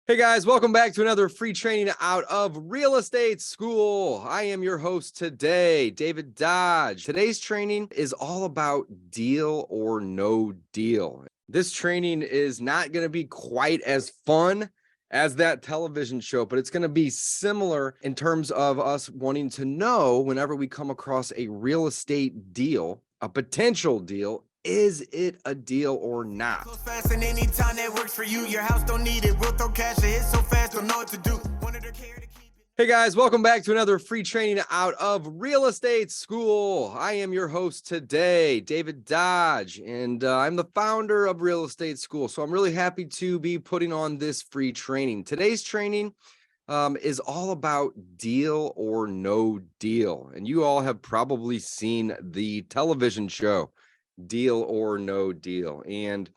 Hey guys, welcome back to another free training out of Real Estate School. I am your host today, David Dodge. Today's training is all about deal or no deal. This training is not going to be quite as fun as that television show, but it's going to be similar in terms of us wanting to know whenever we come across a real estate deal, a potential deal. Is it a deal or not? Close fast and anytime that works for you. Your house don't need it. We'll throw cash at it so fast, don't know what to do. Wanted to care to keep it. Hey guys, welcome back to another free training out of Real Estate School. I am your host today, David Dodge, and I'm the founder of Real Estate School. So I'm really happy to be putting on this free training. Today's training is all about deal or no deal. And you all have probably seen the television show, Deal or No Deal. And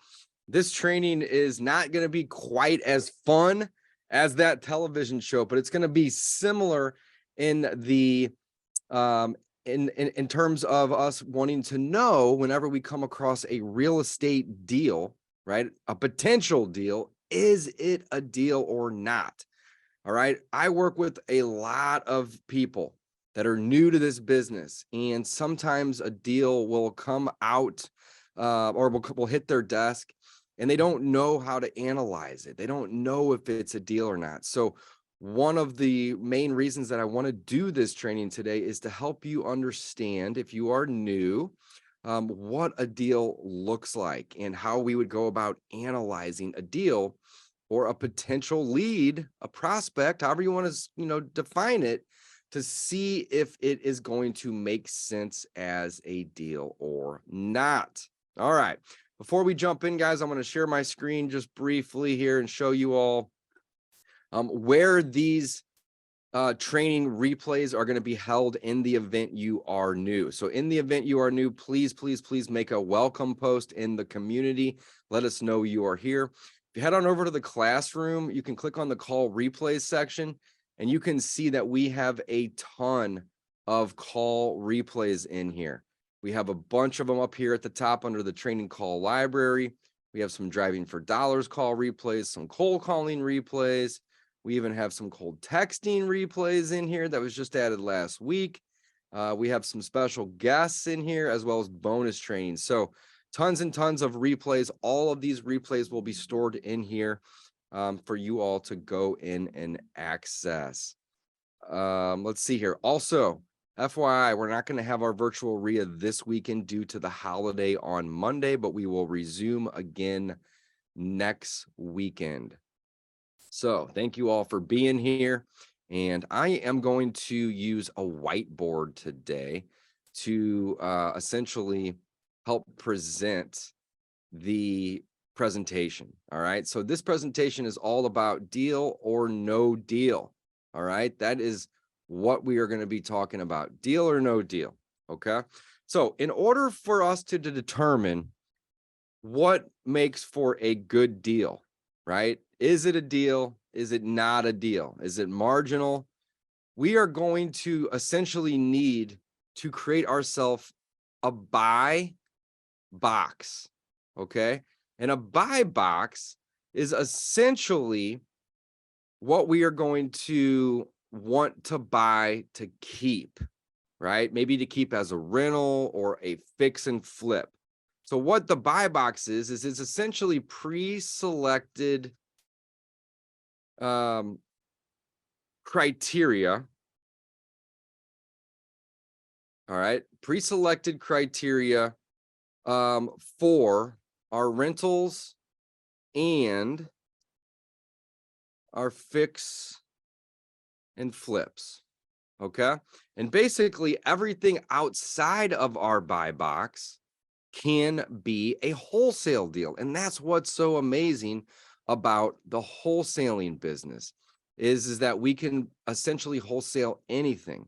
this training is not going to be quite as fun as that television show, but it's going to be similar in the in terms of us wanting to know whenever we come across a real estate deal, right? A potential deal, is it a deal or not? All right. I work with a lot of people that are new to this business, and sometimes a deal will come out or will hit their desk and they don't know how to analyze it. They don't know if it's a deal or not. So one of the main reasons that I want to do this training today is to help you understand, if you are new, what a deal looks like and how we would go about analyzing a deal or a potential lead, a prospect, however you want to, define it, to see if it is going to make sense as a deal or not. All right. Before we jump in, guys, I'm going to share my screen just briefly here and show you all where these training replays are going to be held in the event you are new. So in the event you are new, please make a welcome post in the community. Let us know you are here. If you head on over to the classroom, you can click on the call replays section, and you can see that we have a ton of call replays in here. We have a bunch of them up here at the top under the training call library. We have some driving for dollars call replays, some cold calling replays. We even have some cold texting replays in here that was just added last week. We have some special guests in here as well as bonus training. So tons and tons of replays. All of these replays will be stored in here for you all to go in and access. Let's see here. Also, FYI, we're not going to have our virtual RIA this weekend due to the holiday on Monday, but we will resume again next weekend. So thank you all for being here. And I am going to use a whiteboard today to essentially help present the presentation. All right. So this presentation is all about deal or no deal. All right. That is what we are going to be talking about. Deal or no deal. Okay. So in order for us to determine what makes for a good deal, right? Is it a deal? Is it not a deal? Is it marginal? We are going to essentially need to create ourselves a buy box. Okay. And a buy box is essentially what we are going to want to buy to keep, right? Maybe to keep as a rental or a fix and flip. So what the buy box is it's essentially pre-selected criteria. All right. Pre-selected criteria for our rentals and our fix and flips. Okay. And basically everything outside of our buy box can be a wholesale deal. And that's what's so amazing about the wholesaling business is that we can essentially wholesale anything.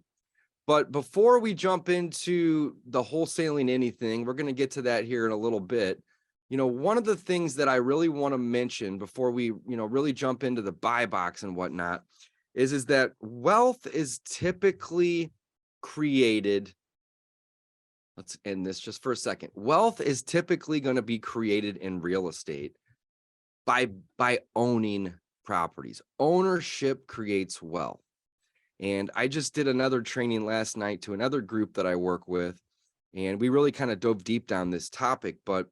But before we jump into the wholesaling anything, we're going to get to that here in a little bit. One of the things that I really want to mention before we, really jump into the buy box and whatnot is that wealth is typically created. Let's end this just for a second. Wealth is typically going to be created in real estate by owning properties. Ownership creates wealth. And I just did another training last night to another group that I work with, and we really kind of dove deep down this topic. But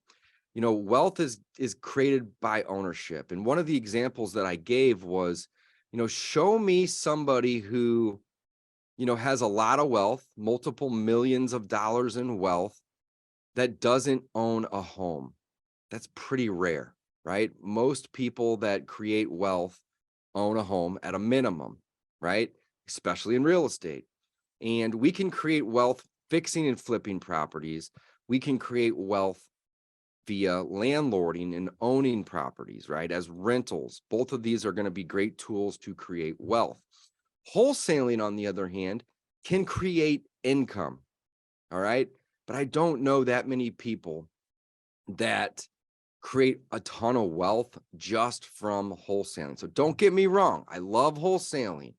wealth is created by ownership. And one of the examples that I gave was, show me somebody who has a lot of wealth, multiple millions of dollars in wealth, that doesn't own a home. That's pretty rare, right? Most people that create wealth own a home at a minimum, right? Especially in real estate. And we can create wealth fixing and flipping properties. We can create wealth via landlording and owning properties, right? As rentals. Both of these are going to be great tools to create wealth. Wholesaling, on the other hand, can create income. All right. But I don't know that many people that create a ton of wealth just from wholesaling. So don't get me wrong. I love wholesaling.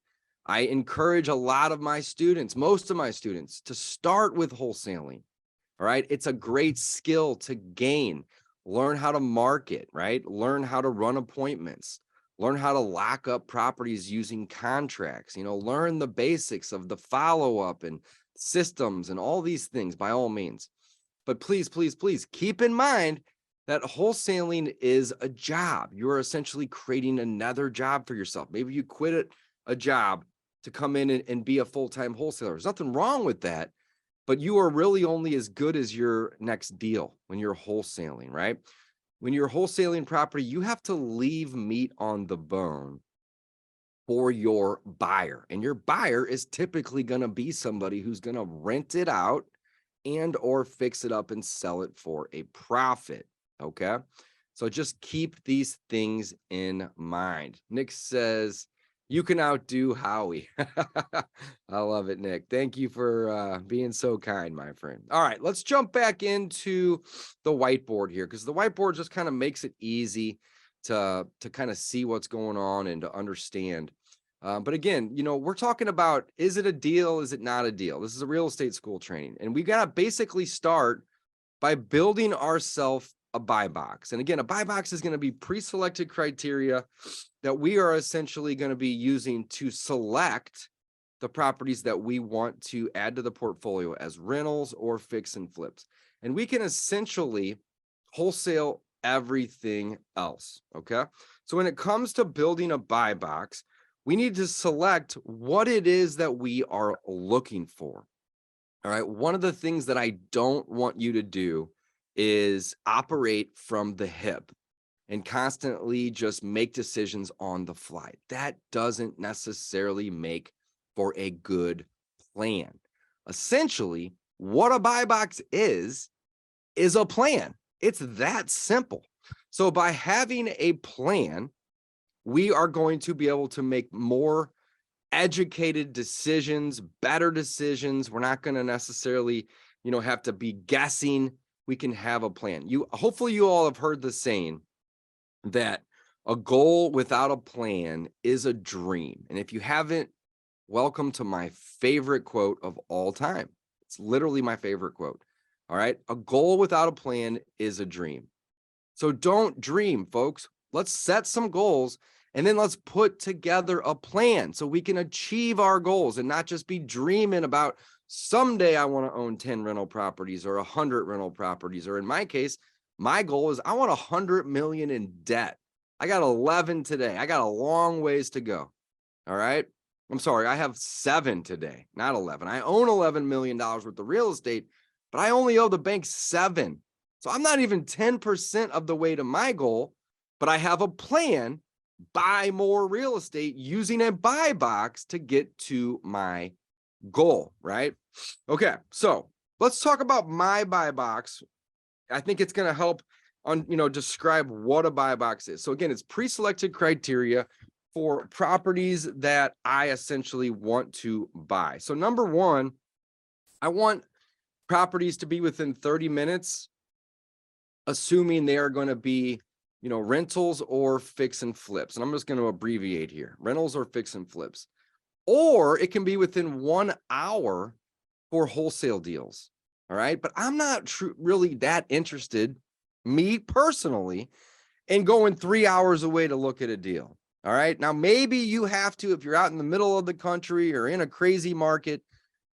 I encourage a lot of my students, most of my students, to start with wholesaling. All right. It's a great skill to gain. Learn how to market, right? Learn how to run appointments. Learn how to lock up properties using contracts. Learn the basics of the follow-up and systems and all these things by all means. But please, please, please keep in mind that wholesaling is a job. You're essentially creating another job for yourself. Maybe you quit a job to come in and be a full-time wholesaler. There's nothing wrong with that, but you are really only as good as your next deal when you're wholesaling, right? When you're wholesaling property, you have to leave meat on the bone for your buyer. And your buyer is typically going to be somebody who's going to rent it out and or fix it up and sell it for a profit. Okay. So just keep these things in mind. Nick says, you can outdo Howie. I love it, Nick. Thank you for being so kind, my friend. All right, let's jump back into the whiteboard here, because the whiteboard just kind of makes it easy to kind of see what's going on and to understand. But again, we're talking about, is it a deal? Is it not a deal? This is a real estate school training. And we got to basically start by building ourselves a buy box. And again, a buy box is going to be pre-selected criteria that we are essentially going to be using to select the properties that we want to add to the portfolio as rentals or fix and flips. And we can essentially wholesale everything else. Okay. So when it comes to building a buy box, we need to select what it is that we are looking for. All right. One of the things that I don't want you to do is operate from the hip and constantly just make decisions on the fly. That doesn't necessarily make for a good plan. Essentially, what a buy box is a plan. It's that simple. So by having a plan, we are going to be able to make more educated decisions, better decisions. We're not going to necessarily, have to be guessing. We can have a plan. Hopefully you all have heard the saying that a goal without a plan is a dream. And if you haven't, welcome to my favorite quote of all time. It's literally my favorite quote. All right. A goal without a plan is a dream. So don't dream, folks. Let's set some goals and then let's put together a plan so we can achieve our goals and not just be dreaming about someday I want to own 10 rental properties or 100 rental properties. Or in my case, my goal is I want 100 million in debt. I got 11 today. I got a long ways to go. All right. I'm sorry. I have 7 today, not 11. I own $11 million worth of real estate, but I only owe the bank 7. So I'm not even 10% of the way to my goal, but I have a plan, buy more real estate using a buy box to get to my goal, right? Okay, so let's talk about my buy box. I think it's going to help on, describe what a buy box is. So again, it's pre-selected criteria for properties that I essentially want to buy. So number one, I want properties to be within 30 minutes, assuming they are going to be, rentals or fix and flips. And I'm just going to abbreviate here, rentals or fix and flips. Or it can be within 1 hour for wholesale deals. All right. But I'm not really that interested, me personally, in going 3 hours away to look at a deal. All right. Now, maybe you have to if you're out in the middle of the country or in a crazy market.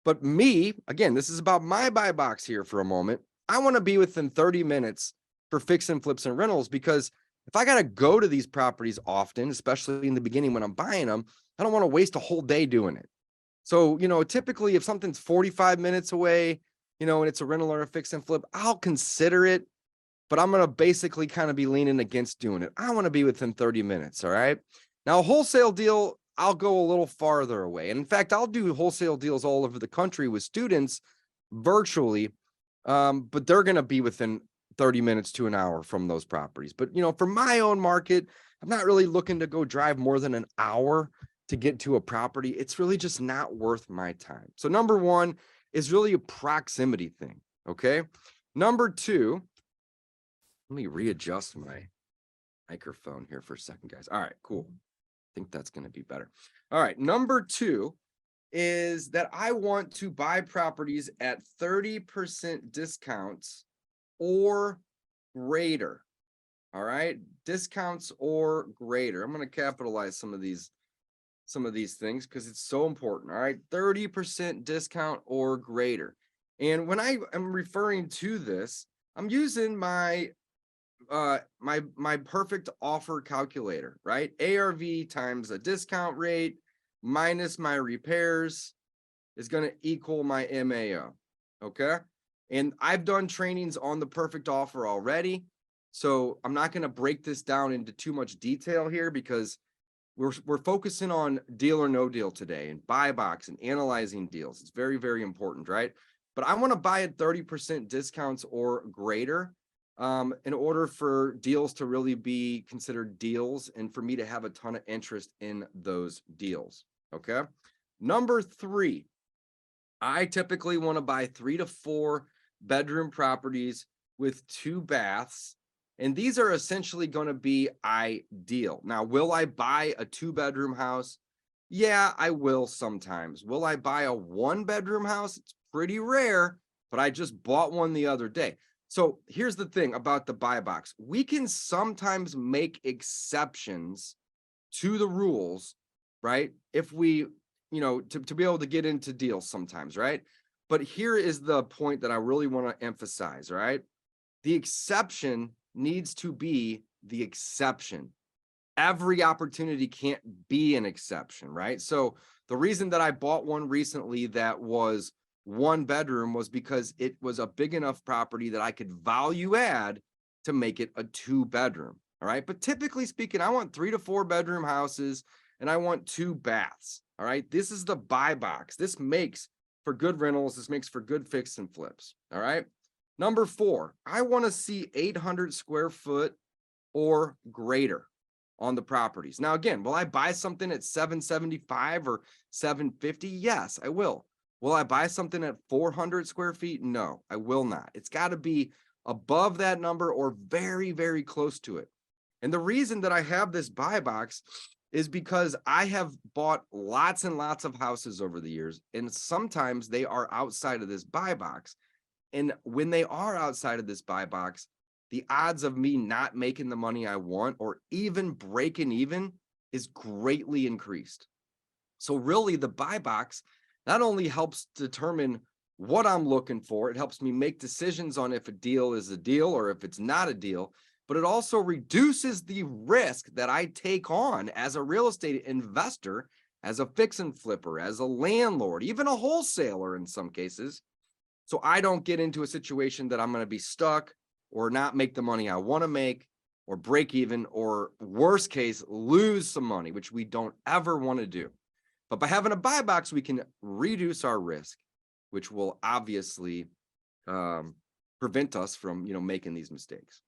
But me, again, this is about my buy box here for a moment. I want to be within 30 minutes for fix and flips and rentals, because if I got to go to these properties often, especially in the beginning when I'm buying them, I don't want to waste a whole day doing it. So, typically if something's 45 minutes away, and it's a rental or a fix and flip, I'll consider it, but I'm going to basically kind of be leaning against doing it. I want to be within 30 minutes. All right. Now, a wholesale deal, I'll go a little farther away. And in fact, I'll do wholesale deals all over the country with students virtually, but they're going to be within 30 minutes to an hour from those properties. But, for my own market, I'm not really looking to go drive more than an hour to get to a property. It's really just not worth my time. So number one is really a proximity thing. Okay. Number two, let me readjust my microphone here for a second, guys. All right, cool. I think that's going to be better. All right. Number two is that I want to buy properties at 30% discounts or greater. All right. Discounts or greater. I'm going to capitalize some of these things because it's so important. All right. 30% discount or greater. And when I am referring to this, I'm using my my perfect offer calculator, right? ARV times a discount rate minus my repairs is going to equal my MAO. Okay. And I've done trainings on the perfect offer already, so I'm not going to break this down into too much detail here because we're focusing on deal or no deal today and buy box and analyzing deals. It's very, very important, right? But I want to buy at 30% discounts or greater in order for deals to really be considered deals and for me to have a ton of interest in those deals. Okay. Number three, I typically want to buy 3 to 4 bedroom properties with 2 baths. And these are essentially going to be ideal. Now, will I buy a 2-bedroom house? Yeah, I will sometimes. Will I buy a 1-bedroom house? It's pretty rare, but I just bought one the other day. So here's the thing about the buy box. We can sometimes make exceptions to the rules, right? If we, to be able to get into deals sometimes, right? But here is the point that I really want to emphasize, right? The exception needs to be the exception. Every opportunity can't be an exception, right? So the reason that I bought one recently that was 1 bedroom was because it was a big enough property that I could value add to make it a 2-bedroom. All right. But typically speaking, I want 3 to 4 bedroom houses and I want 2 baths. All right. This is the buy box. This makes for good rentals. This makes for good fix and flips. All right. Number 4, I want to see 800 square foot or greater on the properties. Now, again, will I buy something at 775 or 750? Yes, I will. Will I buy something at 400 square feet? No, I will not. It's got to be above that number or very, very close to it. And the reason that I have this buy box is because I have bought lots and lots of houses over the years, and sometimes they are outside of this buy box. And when they are outside of this buy box, the odds of me not making the money I want or even breaking even is greatly increased. So really the buy box not only helps determine what I'm looking for, it helps me make decisions on if a deal is a deal or if it's not a deal, but it also reduces the risk that I take on as a real estate investor, as a fix and flipper, as a landlord, even a wholesaler in some cases. So I don't get into a situation that I'm going to be stuck or not make the money I want to make or break even, or worst case, lose some money, which we don't ever want to do. But by having a buy box, we can reduce our risk, which will obviously prevent us from, making these mistakes.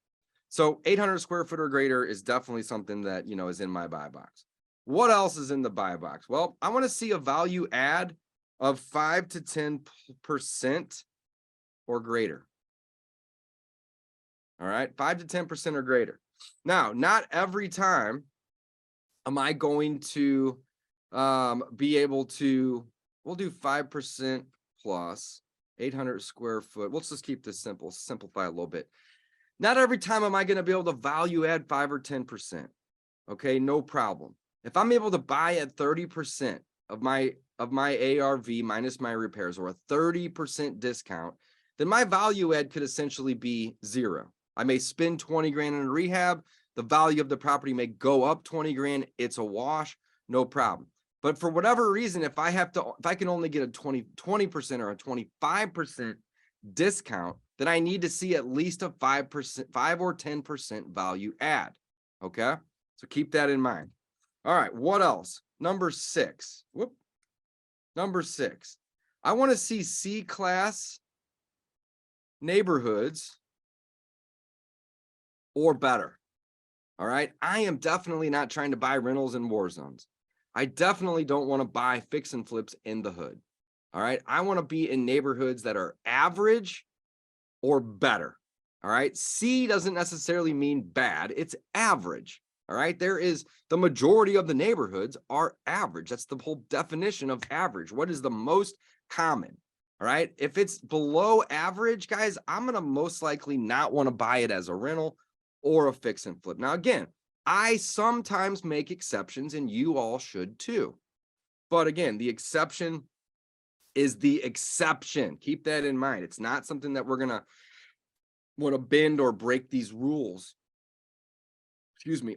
So 800 square foot or greater is definitely something that, is in my buy box. What else is in the buy box? Well, I want to see a value add of 5 to 10% or greater. All right, 5 to 10% or greater. Now, not every time am I going to be able to, we'll do 5% plus 800 square foot. Let's just keep this simple, simplify a little bit. Not every time am I going to be able to value add 5 or 10%. Okay, no problem. If I'm able to buy at 30% of my ARV minus my repairs, or a 30% discount, then my value add could essentially be zero. I may spend 20 grand in a rehab. The value of the property may go up 20 grand. It's a wash, no problem. But for whatever reason, if I can only get a 20% or a 25% discount, then I need to see at least a 5%, 5 or 10% value add. Okay. So keep that in mind. All right. What else? Number 6. Number 6. I want to see C-class neighborhoods or better. All right. I am definitely not trying to buy rentals in war zones. I definitely don't want to buy fix and flips in the hood. All right. I want to be in neighborhoods that are average or better. All right. C doesn't necessarily mean bad. It's average. All right. The majority of the neighborhoods are average. That's the whole definition of average. What is the most common? All right. If it's below average, guys, I'm going to most likely not want to buy it as a rental or a fix and flip. Now, again, I sometimes make exceptions, and you all should too. But again, the exception is the exception. Keep that in mind. It's not something that we're going to want to bend or break these rules.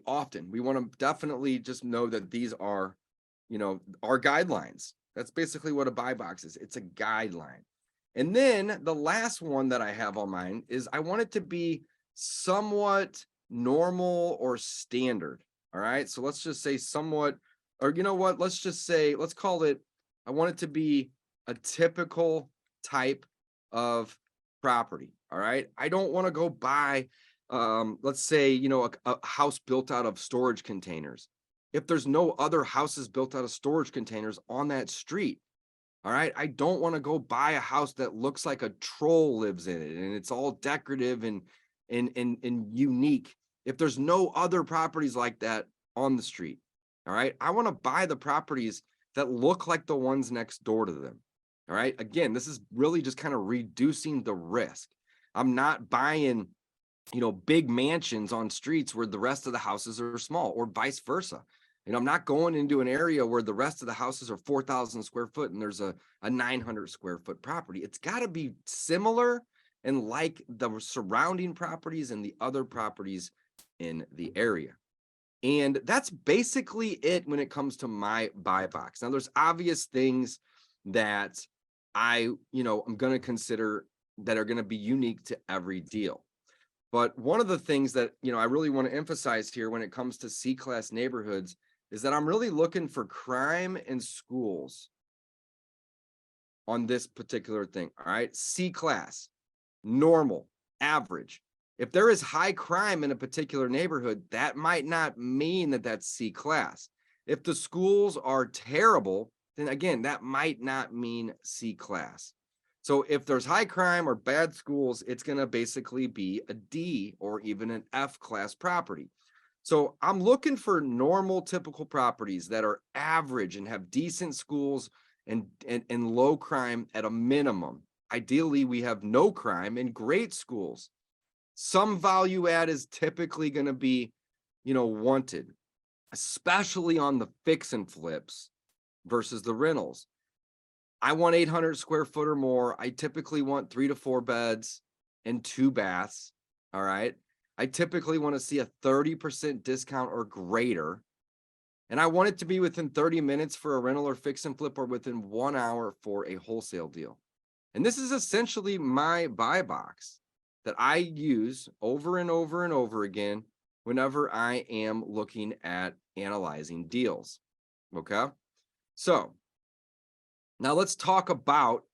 Often. We want to definitely just know that these are, our guidelines. That's basically what a buy box is. It's a guideline. And then the last one that I have on mine is I want it to be somewhat normal or standard. All right. So let's just say somewhat, or you know what? Let's call it, I want it to be a typical type of property. All right. I don't want to go buy, let's say, a house built out of storage containers. If there's no other houses built out of storage containers on that street, all right, I don't want to go buy a house that looks like a troll lives in it and it's all decorative and unique. If there's no other properties like that on the street, all right, I want to buy the properties that look like the ones next door to them. All right, again, this is really just kind of reducing the risk. I'm not buying, big mansions on streets where the rest of the houses are small, or vice versa. I'm not going into an area where the rest of the houses are 4,000 square foot and there's a 900 square foot property. It's got to be similar and like the surrounding properties and the other properties in the area. And that's basically it when it comes to my buy box. Now, there's obvious things that I'm going to consider that are going to be unique to every deal. But one of the things that, I really want to emphasize here when it comes to C-class neighborhoods is that I'm really looking for crime in schools on this particular thing. All right. C-class, normal, average. If there is high crime in a particular neighborhood, that might not mean that that's C-class. If the schools are terrible, then again, that might not mean C-class. So if there's high crime or bad schools, it's going to basically be a D or even an F-class property. So I'm looking for normal, typical properties that are average and have decent schools and low crime at a minimum. Ideally, we have no crime and great schools. Some value add is typically going to be, wanted, especially on the fix and flips versus the rentals. I want 800 square foot or more. I typically want 3 to 4 beds and 2 baths. All right. I typically want to see a 30% discount or greater. And I want it to be within 30 minutes for a rental or fix and flip, or within 1 hour for a wholesale deal. And this is essentially my buy box that I use over and over and over again whenever I am looking at analyzing deals. Okay. So now let's talk about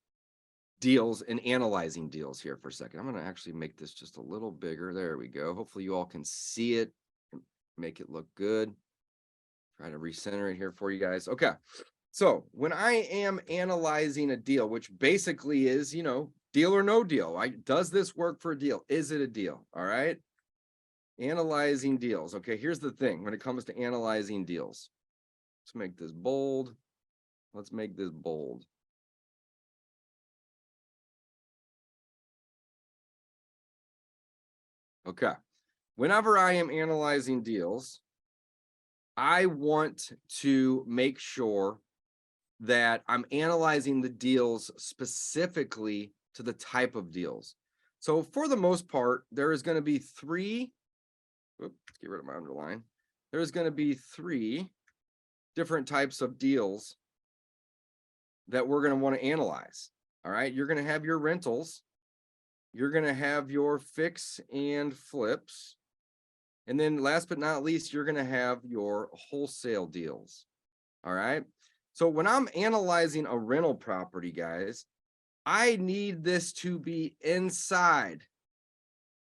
deals and analyzing deals here for a second. I'm going to actually make this just a little bigger. There we go. Hopefully you all can see it and make it look good. Try to recenter it here for you guys. Okay. So when I am analyzing a deal, which basically is, deal or no deal, does this work for a deal? Is it a deal? All right. Analyzing deals. Okay. Here's the thing when it comes to analyzing deals. Let's make this bold. Let's make this bold. Okay. Whenever I am analyzing deals, I want to make sure that I'm analyzing the deals specifically to the type of deals. So for the most part, there is going to be three, let's get rid of my underline. There's going to be three different types of deals that we're going to want to analyze. All right. You're going to have your rentals. You're going to have your fix and flips. And then last but not least, you're going to have your wholesale deals. All right. So when I'm analyzing a rental property, guys, I need this to be inside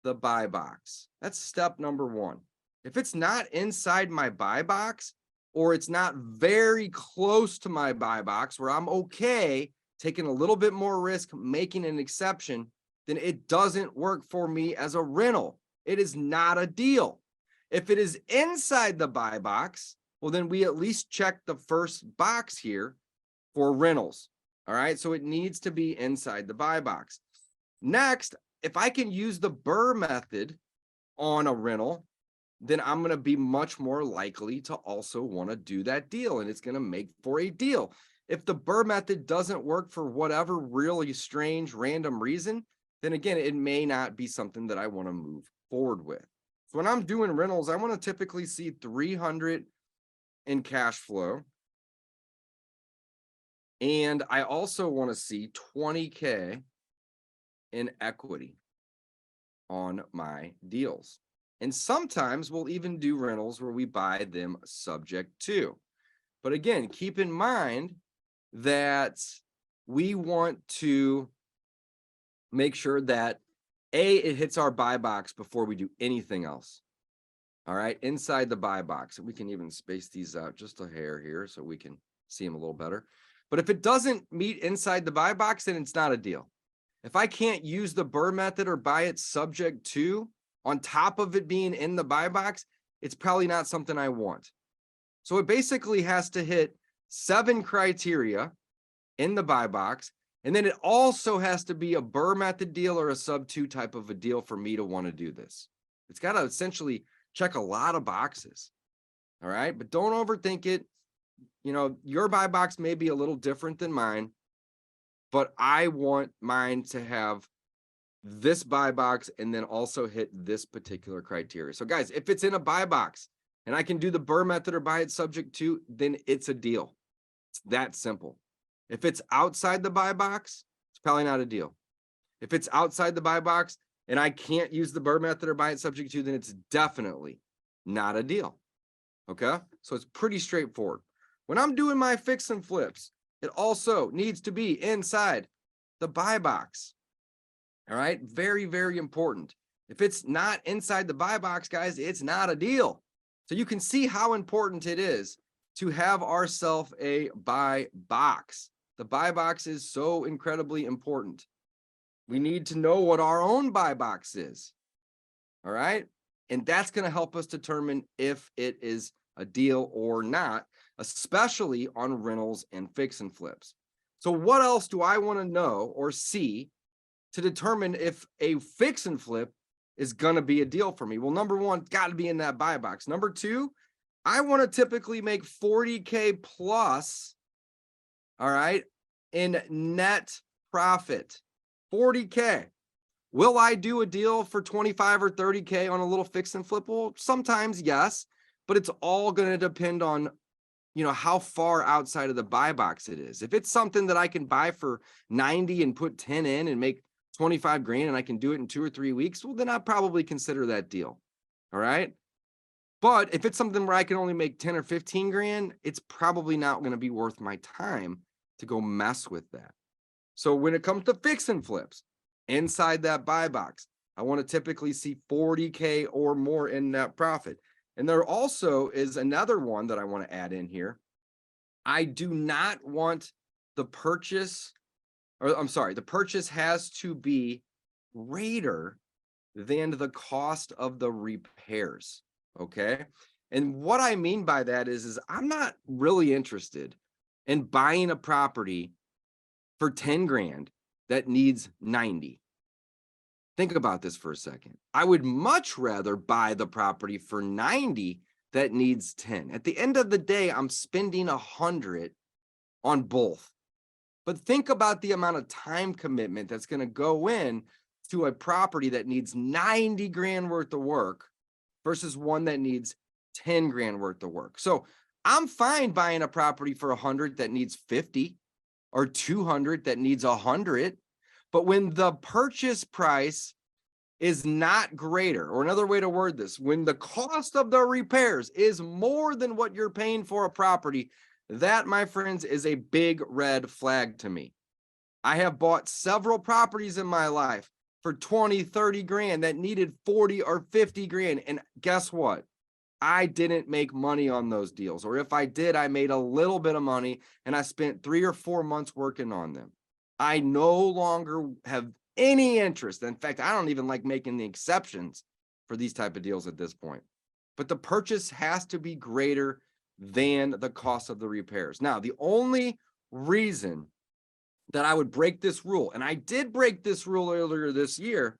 the buy box. That's step number one. If it's not inside my buy box, or it's not very close to my buy box where I'm okay taking a little bit more risk, making an exception, then it doesn't work for me as a rental. It is not a deal. If it is inside the buy box, well, then we at least check the first box here for rentals. All right. So it needs to be inside the buy box. Next, if I can use the BRRRR method on a rental, then I'm going to be much more likely to also want to do that deal, and it's going to make for a deal. If the BRRRR method doesn't work for whatever really strange random reason, then again, it may not be something that I want to move forward with. So when I'm doing rentals, I want to typically see 300 in cash flow. And I also want to see 20K in equity on my deals. And sometimes we'll even do rentals where we buy them subject to. But again, keep in mind that we want to make sure that it hits our buy box before we do anything else. All right, inside the buy box. And we can even space these out just a hair here so we can see them a little better. But if it doesn't meet inside the buy box, then it's not a deal. If I can't use the BRRRR method or buy it subject to on top of it being in the buy box, it's probably not something I want. So it basically has to hit 7 criteria in the buy box. And then it also has to be a BRRRR method deal or a sub 2 type of a deal for me to want to do this. It's got to essentially check a lot of boxes. All right. But don't overthink it. You know, your buy box may be a little different than mine, but I want mine to have this buy box and then also hit this particular criteria. So guys, if it's in a buy box and I can do the BRRRR method or buy it subject to, then it's a deal. It's that simple. If it's outside the buy box, it's probably not a deal. If it's outside the buy box and I can't use the BRRRR method or buy it subject to, then it's definitely not a deal. Okay. So it's pretty straightforward. When I'm doing my fix and flips, it also needs to be inside the buy box. All right. Very, very important. If it's not inside the buy box, guys, it's not a deal. So you can see how important it is to have ourselves a buy box. The buy box is so incredibly important. We need to know what our own buy box is. All right. And that's going to help us determine if it is a deal or not, especially on rentals and fix and flips. So what else do I want to know or see to determine if a fix and flip is going to be a deal for me? Well, number one, it's got to be in that buy box. Number two, I want to typically make 40K plus, all right, in net profit. 40K. Will I do a deal for 25 or 30K on a little fix and flip? Well, sometimes yes, but it's all going to depend on, you know, how far outside of the buy box it is. If it's something that I can buy for 90 and put 10 in and make 25 grand and I can do it in 2 or 3 weeks, well, then I'd probably consider that deal. All right. But if it's something where I can only make 10 or 15 grand, it's probably not going to be worth my time to go mess with that. So when it comes to fix and flips inside that buy box, I want to typically see 40K or more in net profit. And there also is another one that I want to add in here. I do not want the purchase, or I'm sorry, the purchase has to be greater than the cost of the repairs. Okay. And what I mean by that is I'm not really interested in buying a property for 10 grand that needs 90. Think about this for a second. I would much rather buy the property for 90 that needs 10. At the end of the day, I'm spending 100 on both. But think about the amount of time commitment that's going to go in to a property that needs 90 grand worth of work versus one that needs 10 grand worth of work. So I'm fine buying a property for 100 that needs 50 or 200 that needs 100. But when the purchase price is not greater, or another way to word this, when the cost of the repairs is more than what you're paying for a property, that, my friends, is a big red flag to me. I have bought several properties in my life for 20, 30 grand that needed 40 or 50 grand. And guess what? I didn't make money on those deals. Or if I did, I made a little bit of money and I spent 3 or 4 months working on them. I no longer have any interest. In fact, I don't even like making the exceptions for these type of deals at this point. But the purchase has to be greater than the cost of the repairs. Now, the only reason that I would break this rule, and I did break this rule earlier this year,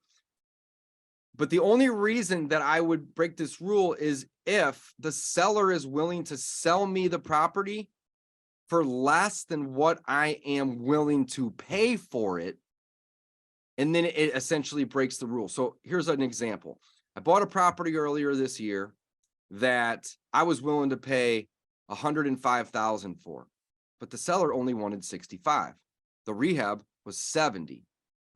but the only reason that I would break this rule is if the seller is willing to sell me the property for less than what I am willing to pay for it. And then it essentially breaks the rule. So here's an example. I bought a property earlier this year that I was willing to pay $105,000 for, but the seller only wanted 65. The rehab was 70.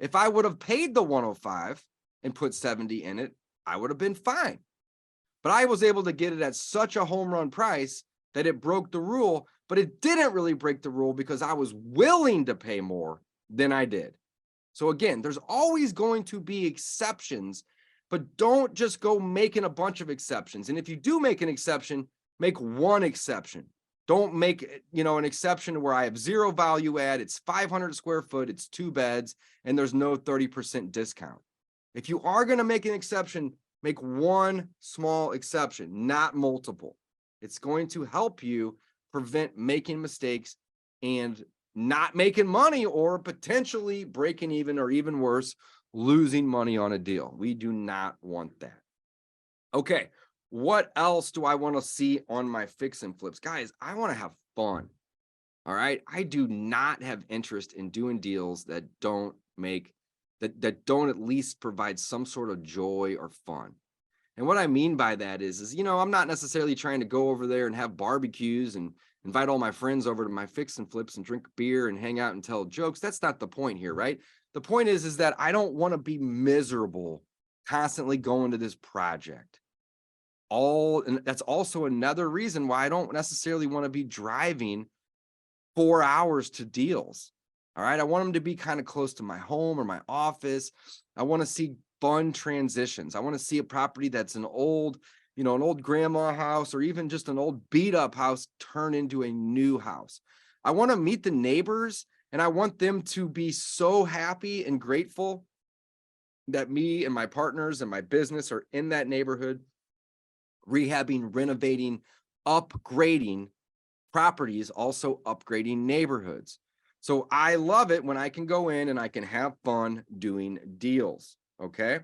If I would have paid the 105 and put 70 in it, I would have been fine. But I was able to get it at such a home run price that it broke the rule, but it didn't really break the rule because I was willing to pay more than I did. So again, there's always going to be exceptions, but don't just go making a bunch of exceptions. And if you do make an exception, make one exception. Don't make, an exception where I have zero value add. It's 500 square foot. It's 2 beds and there's no 30% discount. If you are going to make an exception, make one small exception, not multiple. It's going to help you prevent making mistakes and not making money or potentially breaking even, or even worse, losing money on a deal. We do not want that. Okay, what else do I want to see on my fix and flips? Guys, I want to have fun. All right. I do not have interest in doing deals that don't at least provide some sort of joy or fun. And what I mean by that is, I'm not necessarily trying to go over there and have barbecues and invite all my friends over to my fix and flips and drink beer and hang out and tell jokes. That's not the point here, right? The point is that I don't want to be miserable constantly going to this project. And that's also another reason why I don't necessarily want to be driving 4 hours to deals. All right. I want them to be kind of close to my home or my office. I want to see fun transitions. I want to see a property that's an old grandma house or even just an old beat up house turn into a new house. I want to meet the neighbors and I want them to be so happy and grateful that me and my partners and my business are in that neighborhood, rehabbing, renovating, upgrading properties, also upgrading neighborhoods. So I love it when I can go in and I can have fun doing deals. Okay.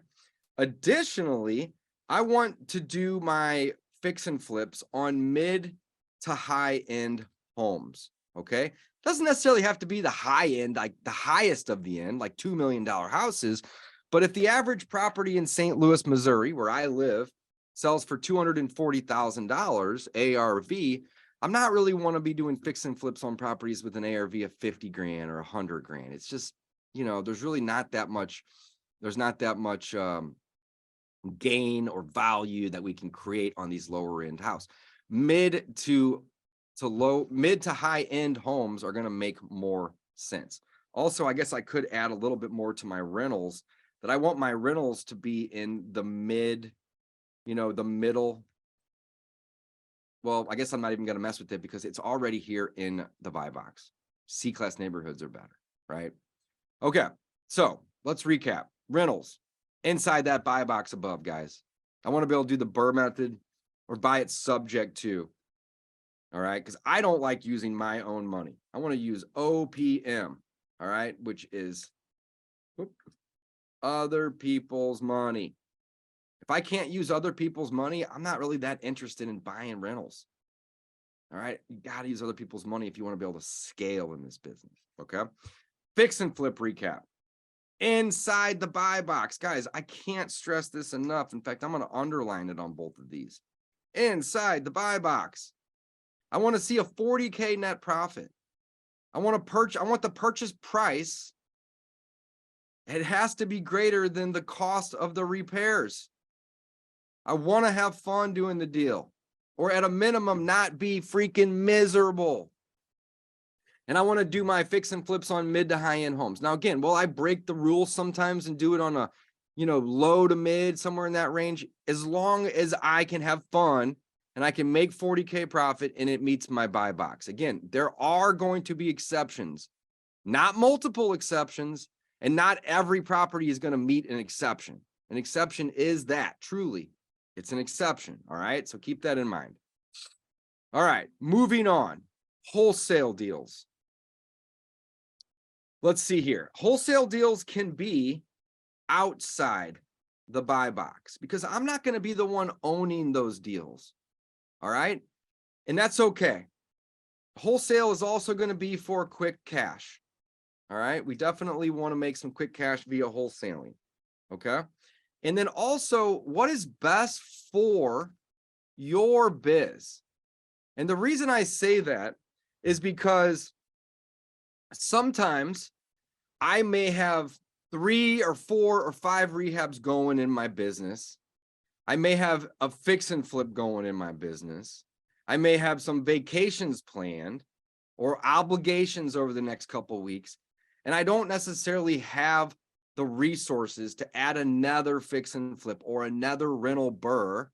Additionally, I want to do my fix and flips on mid to high end homes. Okay. Doesn't necessarily have to be the high end, like the highest of the end, like $2 million houses. But if the average property in St. Louis, Missouri, where I live, sells for $240,000 ARV, I'm not really want to be doing fix and flips on properties with an ARV of 50 grand or 100 grand. It's just, there's really not that much. There's not that much gain or value that we can create on these lower end house. Mid to high end homes are going to make more sense. Also, I guess I could add a little bit more to my rentals, that I want my rentals to be in the the middle. Well, I guess I'm not even going to mess with it because it's already here in the buy box. C-class neighborhoods are better, right? Okay, so let's recap. Rentals inside that buy box above, guys. I want to be able to do the BRRRR method or buy it subject to. All right, because I don't like using my own money. I want to use OPM, all right, which is other people's money. If I can't use other people's money, I'm not really that interested in buying rentals. All right. You got to use other people's money if you want to be able to scale in this business. Okay. Fix and flip recap. Inside the buy box. Guys, I can't stress this enough. In fact, I'm going to underline it on both of these. Inside the buy box, I want to see a 40K net profit. I want the purchase price. It has to be greater than the cost of the repairs. I want to have fun doing the deal, or at a minimum, not be freaking miserable. And I want to do my fix and flips on mid to high end homes. Now, again, will I break the rules sometimes and do it on a, low to mid, somewhere in that range? As long as I can have fun and I can make 40K profit and it meets my buy box. Again, there are going to be exceptions, not multiple exceptions, and not every property is going to meet an exception. An exception is that, truly, it's an exception. All right. So keep that in mind. All right. Moving on. Wholesale deals. Let's see here. Wholesale deals can be outside the buy box because I'm not going to be the one owning those deals. All right. And that's okay. Wholesale is also going to be for quick cash. All right. We definitely want to make some quick cash via wholesaling. Okay. And then also, what is best for your biz? And the reason I say that is because sometimes I may have 3 or 4 or 5 rehabs going in my business. I may have a fix and flip going in my business. I may have some vacations planned or obligations over the next couple of weeks. And I don't necessarily have the resources to add another fix and flip or another rental burr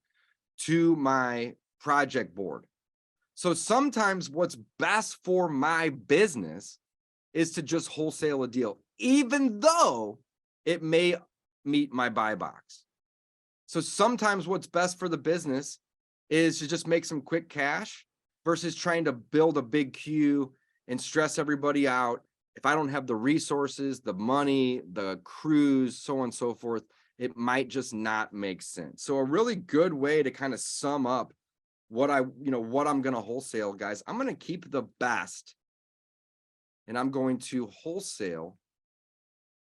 to my project board. So sometimes what's best for my business is to just wholesale a deal, even though it may meet my buy box. So sometimes what's best for the business is to just make some quick cash versus trying to build a big queue and stress everybody out. If I don't have the resources, the money, the crews, so on and so forth, it might just not make sense. So a really good way to kind of sum up what I'm going to wholesale, guys, I'm going to keep the best and I'm going to wholesale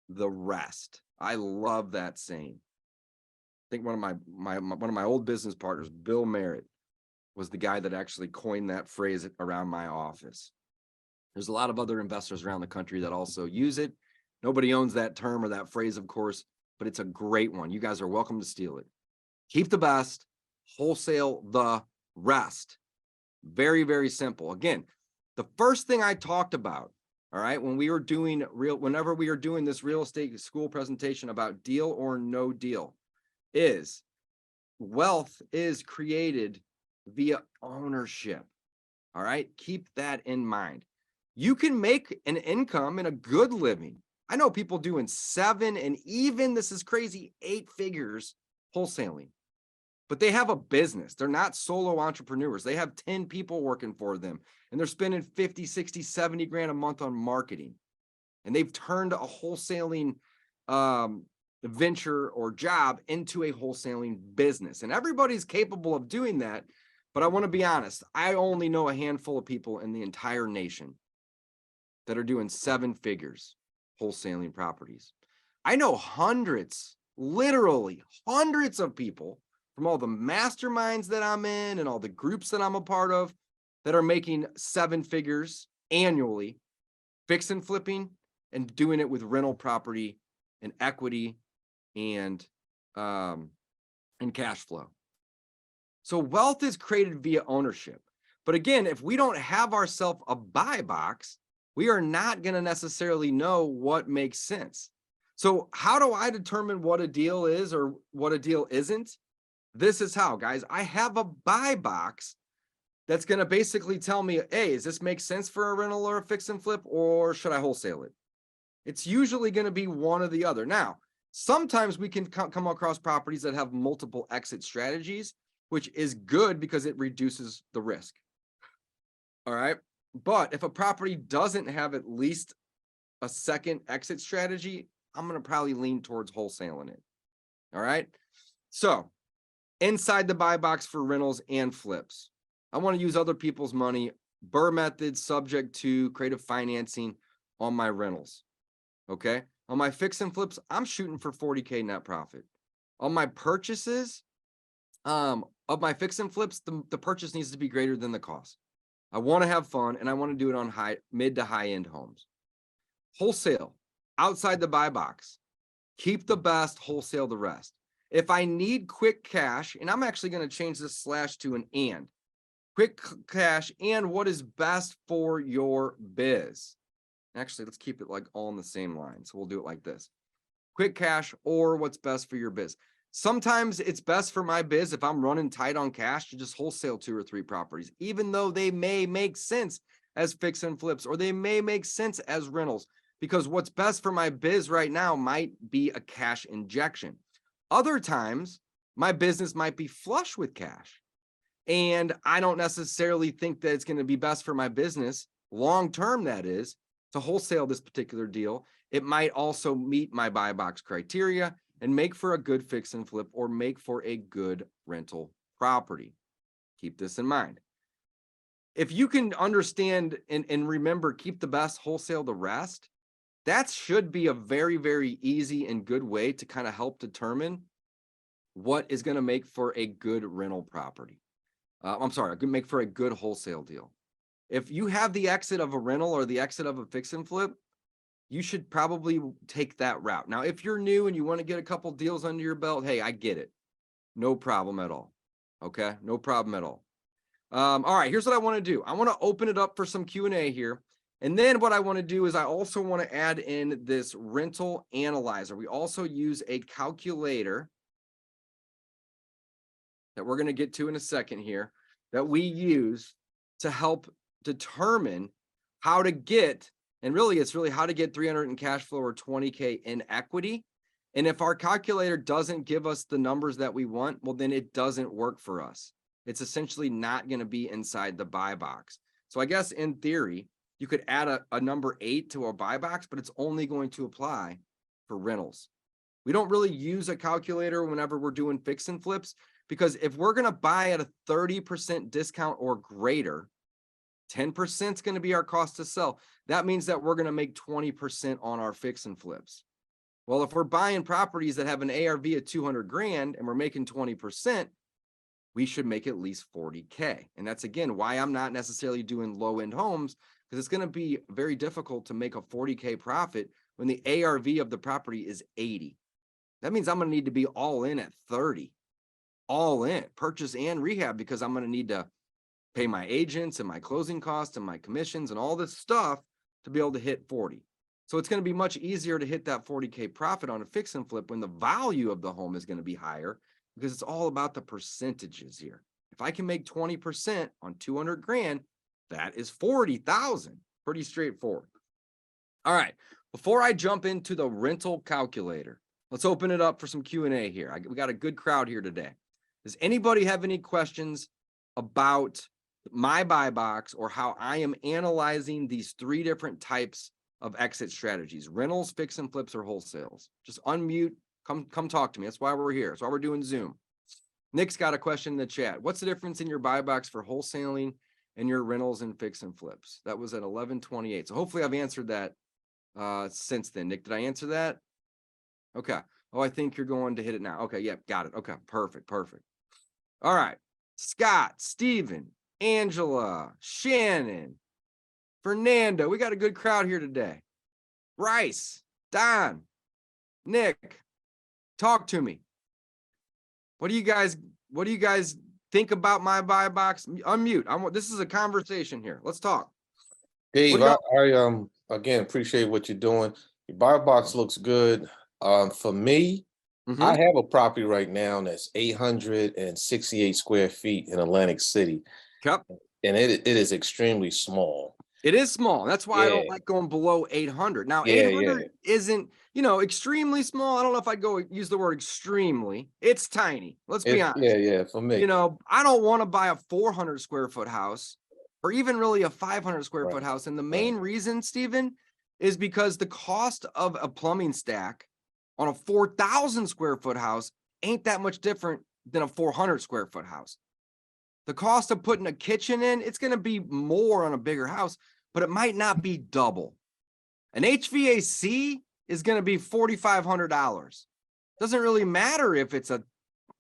the rest. I love that saying. I think one of my old business partners, Bill Merritt, was the guy that actually coined that phrase around my office. There's a lot of other investors around the country that also use it. Nobody owns that term or that phrase, of course, but it's a great one. You guys are welcome to steal it. Keep the best, wholesale the rest. Very, very simple. Again, the first thing I talked about, all right, whenever we are doing this real estate school presentation about deal or no deal, is wealth is created via ownership. All right, keep that in mind. You can make an income and a good living. I know people doing 7 and even, this is crazy, 8 figures wholesaling, but they have a business. They're not solo entrepreneurs. They have 10 people working for them and they're spending 50, 60, 70 grand a month on marketing. And they've turned a wholesaling venture or job into a wholesaling business. And everybody's capable of doing that. But I want to be honest, I only know a handful of people in the entire nation that are doing 7 figures wholesaling properties. I know hundreds, literally hundreds of people from all the masterminds that I'm in and all the groups that I'm a part of that are making 7 figures annually, fix and flipping and doing it with rental property and equity and cash flow. So wealth is created via ownership. But again, if we don't have ourselves a buy box, we are not going to necessarily know what makes sense. So how do I determine what a deal is or what a deal isn't? This is how, guys. I have a buy box that's going to basically tell me, hey, does this make sense for a rental or a fix and flip, or should I wholesale it? It's usually going to be one or the other. Now, sometimes we can come across properties that have multiple exit strategies, which is good because it reduces the risk. All right. But if a property doesn't have at least a second exit strategy, I'm going to probably lean towards wholesaling it. All right. So inside the buy box for rentals and flips, I want to use other people's money, BRRRR method, subject to creative financing on my rentals. Okay. On my fix and flips, I'm shooting for 40K net profit. On my purchases, of my fix and flips, the purchase needs to be greater than the cost. I want to have fun and I want to do it on mid to high end homes. Wholesale, outside the buy box, keep the best, wholesale the rest. If I need quick cash, and I'm actually going to change this slash to an and, quick cash and what is best for your biz. Actually, let's keep it like all in the same line. So we'll do it like this: quick cash or what's best for your biz. Sometimes it's best for my biz, if I'm running tight on cash, to just wholesale 2 or 3 properties, even though they may make sense as fix and flips, or they may make sense as rentals, because what's best for my biz right now might be a cash injection. Other times, my business might be flush with cash, and I don't necessarily think that it's going to be best for my business long term, that is, to wholesale this particular deal. It might also meet my buy box criteria and make for a good fix and flip, or make for a good rental property. Keep this in mind. If you can understand and remember, keep the best, wholesale the rest, that should be a very, very easy and good way to kind of help determine what is going to make for a good rental property. Make for a good wholesale deal. If you have the exit of a rental or the exit of a fix and flip, you should probably take that route. Now, if you're new and you want to get a couple deals under your belt, hey, I get it. No problem at all. Okay, no problem at all. All right, here's what I want to do. I want to open it up for some Q&A here. And then what I want to do is I also want to add in this rental analyzer. We also use a calculator that we're going to get to in a second here, that we use to help determine how to get, and really it's really how to get 300 in cash flow or 20K in equity. And if our calculator doesn't give us the numbers that we want, well, then it doesn't work for us. It's essentially not going to be inside the buy box. So I guess in theory, you could add a number 8 to a buy box, but it's only going to apply for rentals. We don't really use a calculator whenever we're doing fix and flips, because if we're going to buy at a 30% discount or greater, 10% is going to be our cost to sell. That means that we're going to make 20% on our fix and flips. Well, if we're buying properties that have an ARV of 200 grand and we're making 20%, we should make at least 40K. And that's, again, why I'm not necessarily doing low end homes, because it's going to be very difficult to make a 40K profit when the ARV of the property is 80. That means I'm going to need to be all in at 30, all in, purchase and rehab, because I'm going to need to pay my agents and my closing costs and my commissions and all this stuff to be able to hit 40. So it's going to be much easier to hit that 40K profit on a fix and flip when the value of the home is going to be higher, because it's all about the percentages here. If I can make 20% on 200 grand, that is 40,000. Pretty straightforward. All right. Before I jump into the rental calculator, let's open it up for some Q&A here. We got a good crowd here today. Does anybody have any questions about my buy box or how I am analyzing these 3 different types of exit strategies: rentals, fix and flips, or wholesales? Just unmute. Come talk to me. That's why we're here. That's why we're doing Zoom. Nick's got a question in the chat. What's the difference in your buy box for wholesaling and your rentals and fix and flips? That was at 11:28. So hopefully I've answered that since then. Nick, did I answer that? Okay. Oh, I think you're going to hit it now. Okay. Yep. Got it. Okay. Perfect. All right. Scott, Steven, Angela, Shannon, Fernando. We got a good crowd here today. Bryce, Don, Nick, talk to me. What do you guys think about my buy box? Unmute. This is a conversation here. Let's talk. Dave, I again appreciate what you're doing. Your buy box looks good. For me, I have a property right now that's 868 square feet in Atlantic City. Yep. And it is extremely small. It is small. That's why I don't like going below 800. Now, 800 isn't, extremely small. I don't know if I'd use the word extremely. It's tiny. Let's be honest. Yeah, for me. I don't want to buy a 400 square foot house or even really a 500 square foot house. And the main reason, Stephen, is because the cost of a plumbing stack on a 4,000 square foot house ain't that much different than a 400 square foot house. The cost of putting a kitchen in, it's going to be more on a bigger house, but it might not be double. An HVAC is going to be $4,500. Doesn't really matter if it's a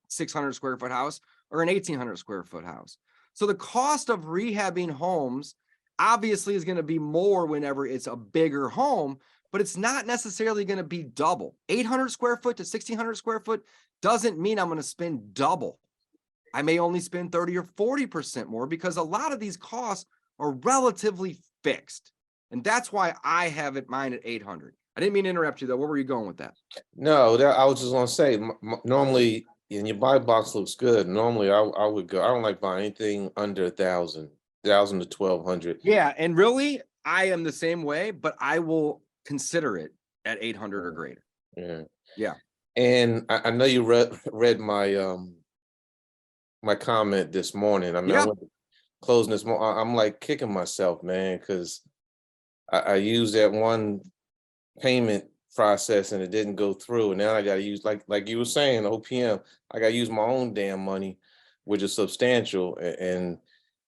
600 square foot house or an 1,800 square foot house. So the cost of rehabbing homes obviously is going to be more whenever it's a bigger home, but it's not necessarily going to be double. 800 square foot to 1,600 square foot doesn't mean I'm going to spend double. I may only spend 30 or 40% more because a lot of these costs are relatively fixed. And that's why I have it mine at 800. I didn't mean to interrupt you though. Where were you going with that? No, I was just gonna say, normally, and your buy box looks good. Normally, I would go. I don't like buying anything under 1,000 to 1,200. Yeah, and really, I am the same way, but I will consider it at 800 or greater. Yeah, Yeah. and I know you read my my comment this morning. I mean, I Yep. went to closing this morning. I'm like kicking myself, man, because I used that one payment process and it didn't go through, and now I got to use, like you were saying, OPM. I got to use my own damn money, which is substantial, and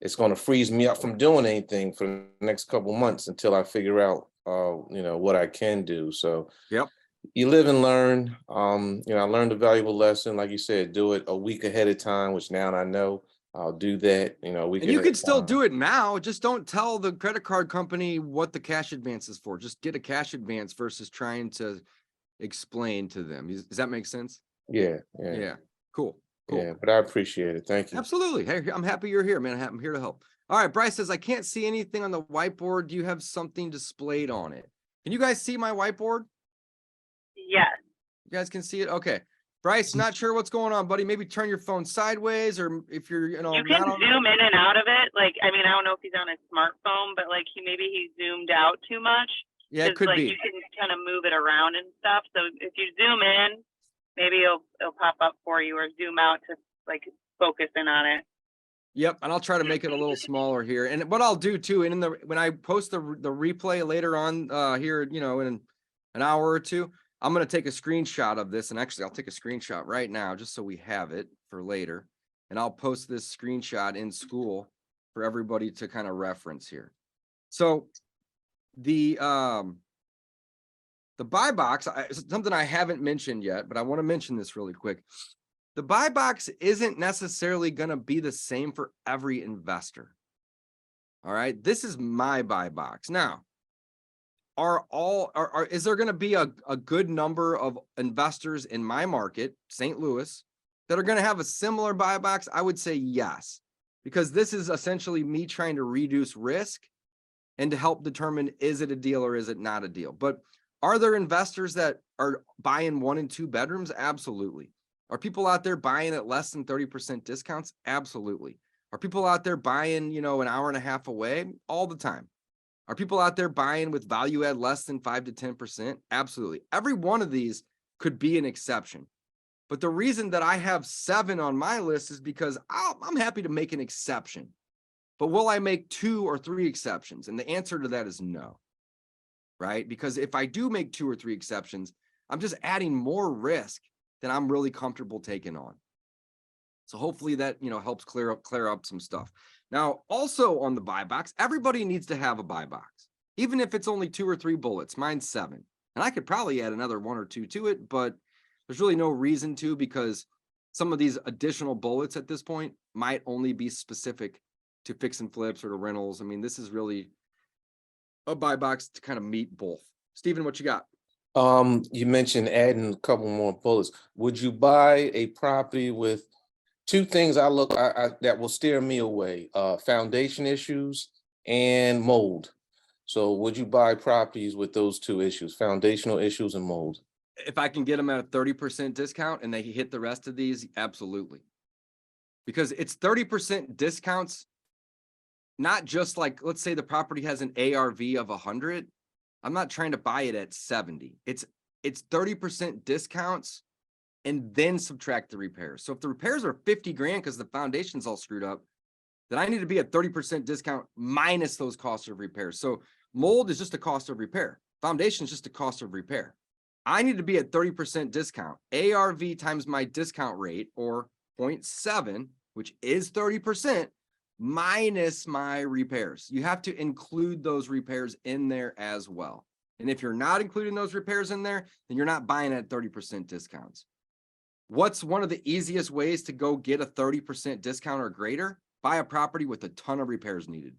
it's going to freeze me up from doing anything for the next couple months until I figure out, what I can do. So Yep. you live and learn. I learned a valuable lesson, like you said, do it a week ahead of time, which now I know I'll do that. A week And you ahead can of still time. do it now. Just don't tell the credit card company what the cash advance is for. Just get a cash advance versus trying to explain to them. Does that make sense? Yeah, Yeah. Cool. yeah. But I appreciate it. Thank you. Absolutely. Hey, I'm happy you're here, man. I'm here to help. All right. Bryce says, I can't see anything on the whiteboard. Do you have something displayed on it? Can you guys see my whiteboard? Yes. You guys can see it? Okay. Bryce, not sure what's going on, buddy. Maybe turn your phone sideways, or if you're, You can not on. zoom in and out of it. Like, I mean, I don't know if he's on his smartphone, but like he zoomed out too much. Yeah, it could like, be. You can kind of move it around and stuff. So if you zoom in, maybe it'll pop up for you, or zoom out to like focus in on it. Yep, and I'll try to make it a little smaller here. And what I'll do too, and when I post the replay later on here, in an hour or two, I'm going to take a screenshot of this, and actually I'll take a screenshot right now just so we have it for later, and I'll post this screenshot in school for everybody to kind of reference here. So the buy box, something I haven't mentioned yet, but I want to mention this really quick. The buy box isn't necessarily going to be the same for every investor. All right. This is my buy box. Now, is there going to be a good number of investors in my market, St. Louis, that are going to have a similar buy box? I would say yes, because this is essentially me trying to reduce risk and to help determine, is it a deal or is it not a deal? But are there investors that are buying 1 and 2 bedrooms? Absolutely. Are people out there buying at less than 30% discounts? Absolutely. Are people out there buying, an hour and a half away? All the time. Are people out there buying with value add less than 5 to 10%? Absolutely. Every one of these could be an exception. But the reason that I have 7 on my list is because I'm happy to make an exception. But will I make 2 or 3 exceptions? And the answer to that is no. Right? Because if I do make 2 or 3 exceptions, I'm just adding more risk than I'm really comfortable taking on. So hopefully that, helps clear up some stuff. Now, also on the buy box, everybody needs to have a buy box, even if it's only 2 or 3 bullets. Mine's 7, and I could probably add another 1 or 2 to it, but there's really no reason to, because some of these additional bullets at this point might only be specific to fix and flips or to rentals. I mean, this is really a buy box to kind of meet both. Stephen, what you got? You mentioned adding a couple more bullets. Would you buy a property with 2 things that will steer me away? Foundation issues and mold. So would you buy properties with those 2 issues, foundational issues and mold? If I can get them at a 30% discount and they hit the rest of these, absolutely. Because it's 30% discounts, not just like, let's say the property has an ARV of 100. I'm not trying to buy it at 70. It's 30% discounts and then subtract the repairs. So if the repairs are 50 grand because the foundation's all screwed up, then I need to be at 30% discount minus those costs of repairs. So mold is just a cost of repair. Foundation is just a cost of repair. I need to be at 30% discount. ARV times my discount rate, or 0.7, which is 30%, minus my repairs. You have to include those repairs in there as well. And if you're not including those repairs in there, then you're not buying at 30% discounts. What's one of the easiest ways to go get a 30% discount or greater? Buy a property with a ton of repairs needed.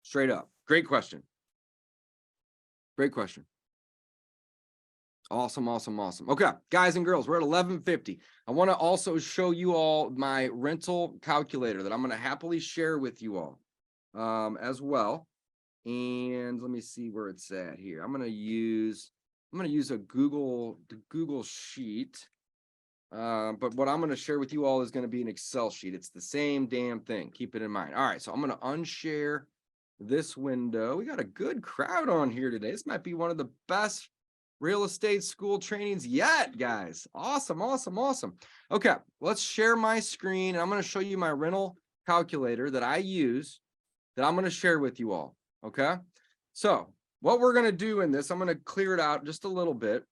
Straight up. Great question. Great question. Awesome, awesome, awesome. Okay, guys and girls, we're at 11:50. I want to also show you all my rental calculator that I'm going to happily share with you all as well. And let me see where it's at here. I'm going to use a Google sheet. But what I'm going to share with you all is going to be an Excel sheet. It's the same damn thing. Keep it in mind. All right, so I'm going to unshare this window. We got a good crowd on here today. This might be one of the best real estate school trainings yet, guys. Awesome, awesome, awesome. Okay, let's share my screen. And I'm going to show you my rental calculator that I use that I'm going to share with you all. Okay, so what we're going to do in this, I'm going to clear it out just a little bit,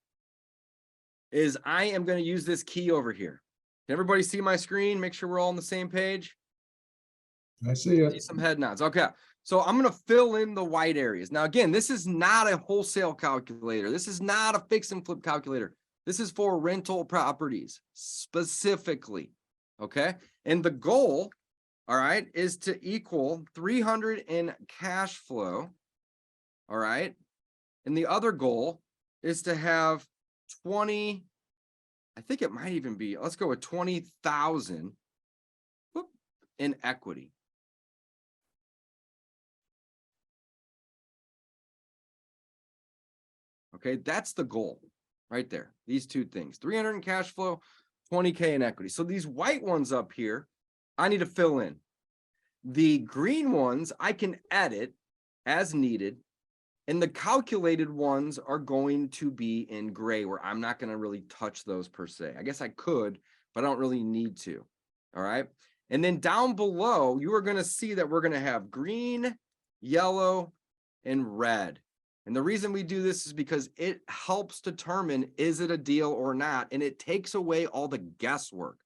is I am going to use this key over here. Can everybody see my screen? Make sure we're all on the same page. I see it. See some head nods. Okay. So I'm going to fill in the white areas. Now, again, this is not a wholesale calculator. This is not a fix and flip calculator. This is for rental properties specifically. Okay. And the goal, all right, is to equal 300 in cash flow. All right. And the other goal is to have 20, I think it might even be, let's go with 20,000 in equity. Okay, that's the goal right there. These two things, 300 in cash flow, 20K in equity. So these white ones up here, I need to fill in. The green ones, I can edit as needed. And the calculated ones are going to be in gray, where I'm not going to really touch those per se. I guess I could, but I don't really need to. All right. And then down below, you are going to see that we're going to have green, yellow, and red. And the reason we do this is because it helps determine, is it a deal or not? And it takes away all the guesswork.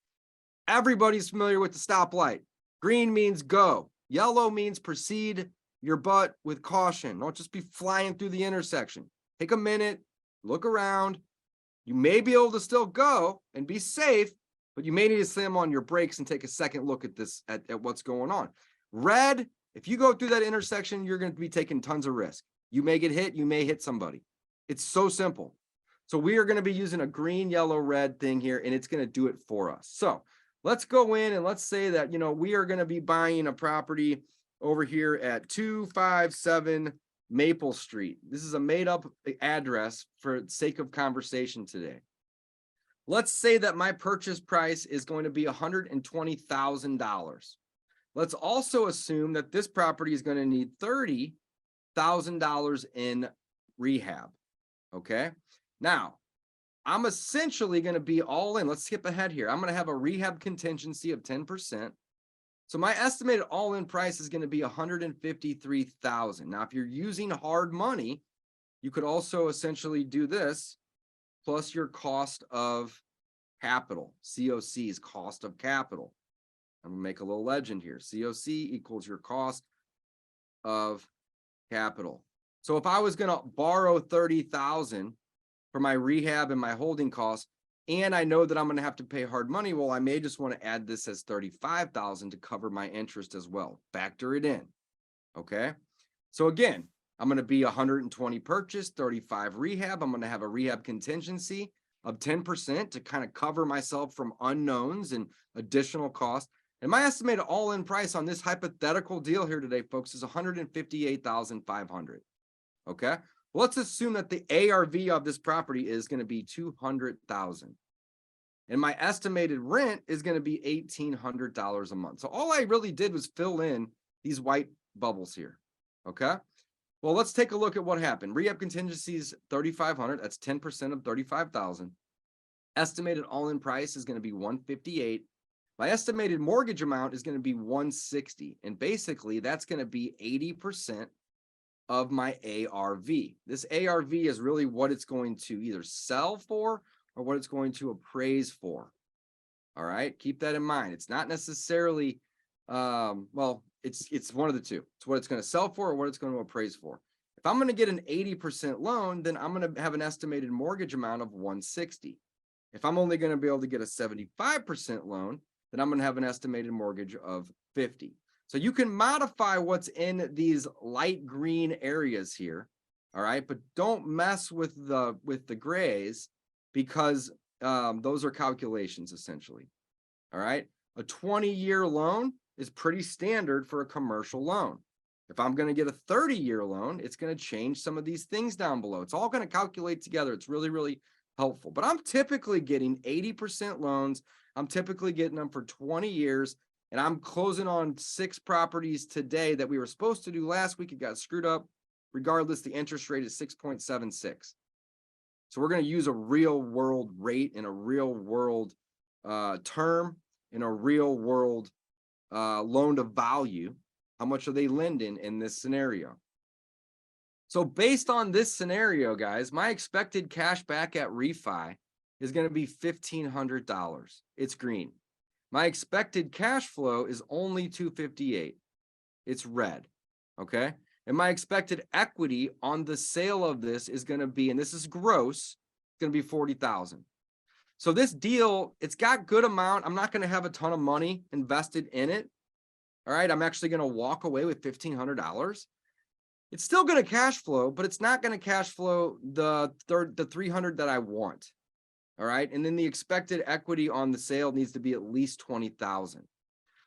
Everybody's familiar with the stoplight. Green means go. Yellow means proceed your butt with caution. Don't just be flying through the intersection. Take a minute, look around. You may be able to still go and be safe, but you may need to slam on your brakes and take a second look at this, at what's going on. Red, if you go through that intersection, you're going to be taking tons of risk. You may get hit, you may hit somebody. It's so simple. So we are going to be using a green, yellow, red thing here, and it's going to do it for us. So let's go in and let's say that, we are going to be buying a property over here at 257 Maple Street. This is a made-up address for the sake of conversation today. Let's say that my purchase price is going to be $120,000. Let's also assume that this property is going to need $30,000 in rehab. Okay. Now, I'm essentially going to be all in. Let's skip ahead here. I'm going to have a rehab contingency of 10%. So my estimated all-in price is going to be $153,000. Now, if you're using hard money, you could also essentially do this plus your cost of capital. COC's cost of capital. I'm going to make a little legend here. COC equals your cost of capital. So if I was going to borrow $30,000 for my rehab and my holding costs, and I know that I'm going to have to pay hard money, well, I may just want to add this as $35,000 to cover my interest as well. Factor it in. Okay. So again, I'm going to be 120 purchase, 35 rehab. I'm going to have a rehab contingency of 10% to kind of cover myself from unknowns and additional costs. And my estimated all-in price on this hypothetical deal here today, folks, is $158,500. Okay. Well, let's assume that the ARV of this property is going to be $200,000. And my estimated rent is going to be $1,800 a month. So all I really did was fill in these white bubbles here. Okay. Well, let's take a look at what happened. Rehab contingency is $3,500. That's 10% of $35,000. Estimated all-in price is going to be $158,000. My estimated mortgage amount is going to be $160,000. And basically that's going to be 80% of my ARV. This ARV is really what it's going to either sell for or what it's going to appraise for. All right, keep that in mind. It's not necessarily, well, it's one of the two. It's what it's going to sell for or what it's going to appraise for. If I'm going to get an 80% loan, then I'm going to have an estimated mortgage amount of 160. If I'm only going to be able to get a 75% loan, then I'm going to have an estimated mortgage of 50. So you can modify what's in these light green areas here. All right, but don't mess with the grays, because those are calculations essentially. All right, a 20-year loan is pretty standard for a commercial loan. If I'm going to get a 30-year loan, it's going to change some of these things down below. It's all going to calculate together. It's really, really helpful. But I'm typically getting 80% loans. I'm typically getting them for 20 years. And I'm closing on 6 properties today that we were supposed to do last week. It got screwed up. Regardless, the interest rate is 6.76. So we're going to use a real world rate in a real world term, in a real world loan to value. How much are they lending in this scenario? So based on this scenario, guys, my expected cash back at refi is going to be $1,500. It's green. My expected cash flow is only $258. It's red. Okay. And my expected equity on the sale of this is going to be, and this is gross, it's going to be $40,000. So this deal, it's got good amount. I'm not going to have a ton of money invested in it. All right, I'm actually going to walk away with $1,500. It's still going to cash flow, but it's not going to cash flow the 300 that I want. All right, and then the expected equity on the sale needs to be at least 20,000.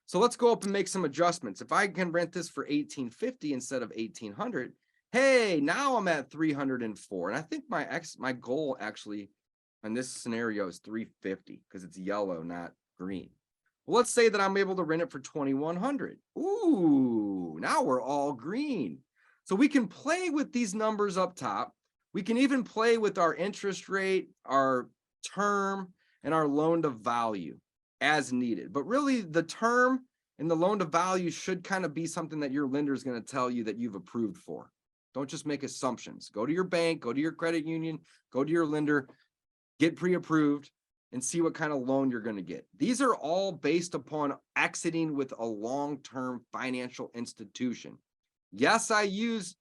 So let's go up and make some adjustments. If I can rent this for $1,850 instead of $1,800, hey, now I'm at 304. And I think my goal actually on this scenario is 350 because it's yellow, not green. Well, let's say that I'm able to rent it for 2,100. Ooh, now we're all green. So we can play with these numbers up top. We can even play with our interest rate, our term, and our loan to value as needed. But really the term and the loan to value should kind of be something that your lender is going to tell you that you've approved for. Don't just make assumptions. Go to your bank, go to your credit union, go to your lender, get pre-approved, and see what kind of loan you're going to get. These are all based upon exiting with a long-term financial institution. Yes, I use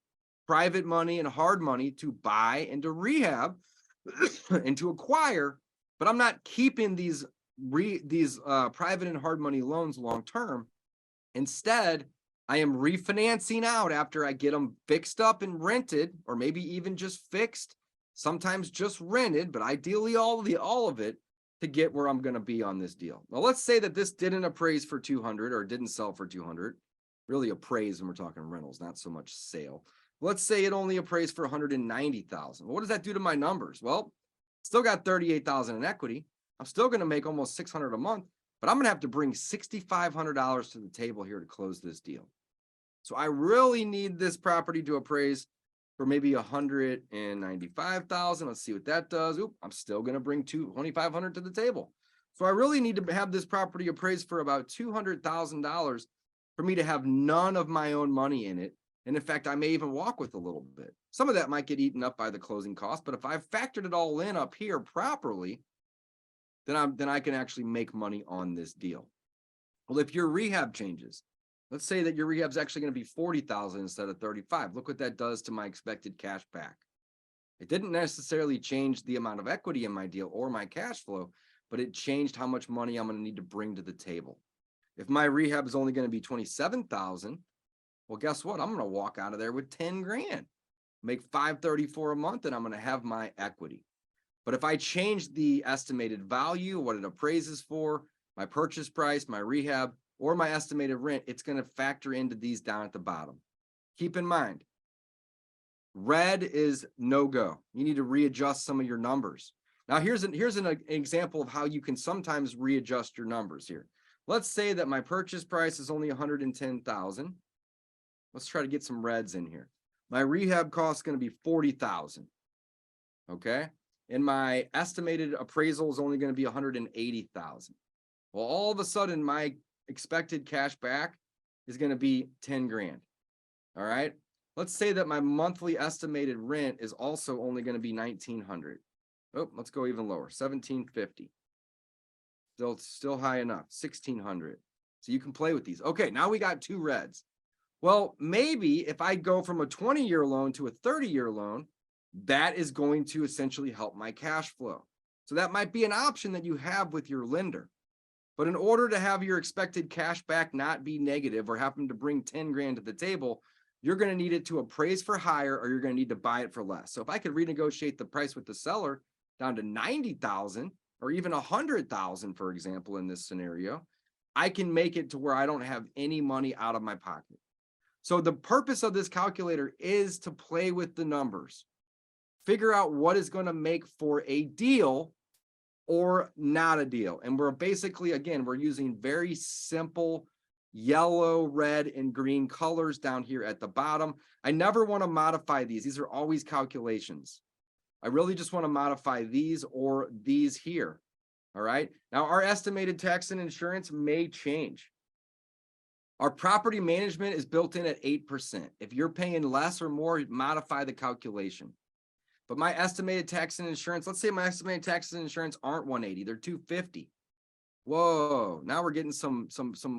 private money and hard money to buy and to rehab and to acquire, but I'm not keeping these private and hard money loans long-term. Instead, I am refinancing out after I get them fixed up and rented, or maybe even just fixed, sometimes just rented, but ideally all of it, to get where I'm going to be on this deal. Now, let's say that this didn't appraise for 200 or didn't sell for 200. Really appraise when we're talking rentals, not so much sale. Let's say it only appraised for 190,000. Well, what does that do to my numbers? Well, still got 38,000 in equity. I'm still going to make almost 600 a month, but I'm going to have to bring $6,500 to the table here to close this deal. So I really need this property to appraise for maybe 195,000. Let's see what that does. Oop, I'm still going to bring $2,500 to the table. So I really need to have this property appraised for about $200,000 for me to have none of my own money in it. And in fact, I may even walk with a little bit. Some of that might get eaten up by the closing cost, but if I've factored it all in up here properly, then I can actually make money on this deal. Well, if your rehab changes, let's say that your rehab is actually going to be 40,000 instead of 35. Look what that does to my expected cash back. It didn't necessarily change the amount of equity in my deal or my cash flow, but it changed how much money I'm going to need to bring to the table. If my rehab is only going to be 27,000, well, guess what? I'm going to walk out of there with 10 grand, make 534 a month, and I'm going to have my equity. But if I change the estimated value, what it appraises for, my purchase price, my rehab, or my estimated rent, it's going to factor into these down at the bottom. Keep in mind, red is no-go. You need to readjust some of your numbers. Now, here's an example of how you can sometimes readjust your numbers here. Let's say that my purchase price is only 110,000. Let's try to get some reds in here. My rehab cost is going to be 40,000. Okay. And my estimated appraisal is only going to be 180,000. Well, all of a sudden, my expected cash back is going to be 10 grand. All right. let's say that my monthly estimated rent is also only going to be $1,900. Oh, let's go even lower, $1,750. Still high enough, $1,600. So you can play with these. Okay, now we got two reds. Well, maybe if I go from a 20-year loan to a 30-year loan, that is going to essentially help my cash flow. So that might be an option that you have with your lender. But in order to have your expected cash back not be negative or happen to bring 10 grand to the table, you're going to need it to appraise for higher, or you're going to need to buy it for less. So if I could renegotiate the price with the seller down to 90,000 or even 100,000, for example, in this scenario, I can make it to where I don't have any money out of my pocket. So the purpose of this calculator is to play with the numbers, figure out what is going to make for a deal or not a deal. And we're basically, again, we're using very simple yellow, red, and green colors down here at the bottom. I never want to modify these. These are always calculations. I really just want to modify these or these here. All right. Now our estimated tax and insurance may change. Our property management is built in at 8%. If you're paying less or more, modify the calculation. But my estimated tax and insurance, let's say my estimated tax and insurance aren't 180, they're 250. Whoa, now we're getting some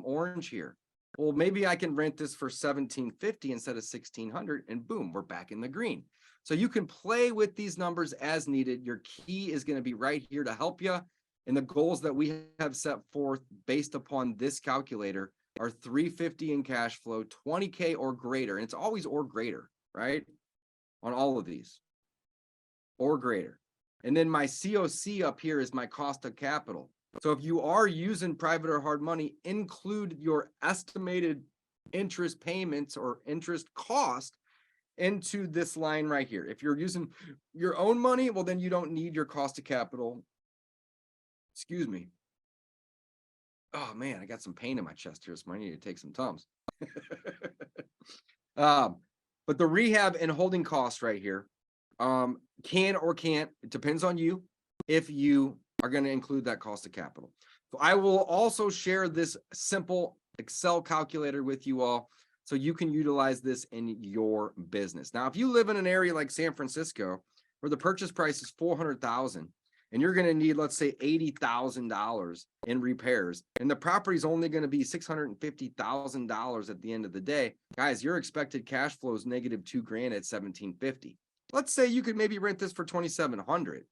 orange here. Well, maybe I can rent this for 1,750 instead of 1,600, and boom, we're back in the green. So you can play with these numbers as needed. Your key is going to be right here to help you. And the goals that we have set forth based upon this calculator are 350 in cash flow, 20K or greater. And it's always or greater, right? On all of these. Or greater. And then my COC up here is my cost of capital. So if you are using private or hard money, include your estimated interest payments or interest cost into this line right here. If you're using your own money, well, then you don't need your cost of capital. Excuse me. Oh man, I got some pain in my chest here, so I need to take some Tums. But the rehab and holding costs right here can or can't, it depends on you, if you are going to include that cost of capital. So I will also share this simple Excel calculator with you all so you can utilize this in your business. Now, if you live in an area like San Francisco where the purchase price is $400,000 and you're going to need, let's say, $80,000 in repairs, and the property is only going to be $650,000 at the end of the day, guys, your expected cash flow is negative $2 grand at $1,750. Let's say you could maybe rent this for $2,700,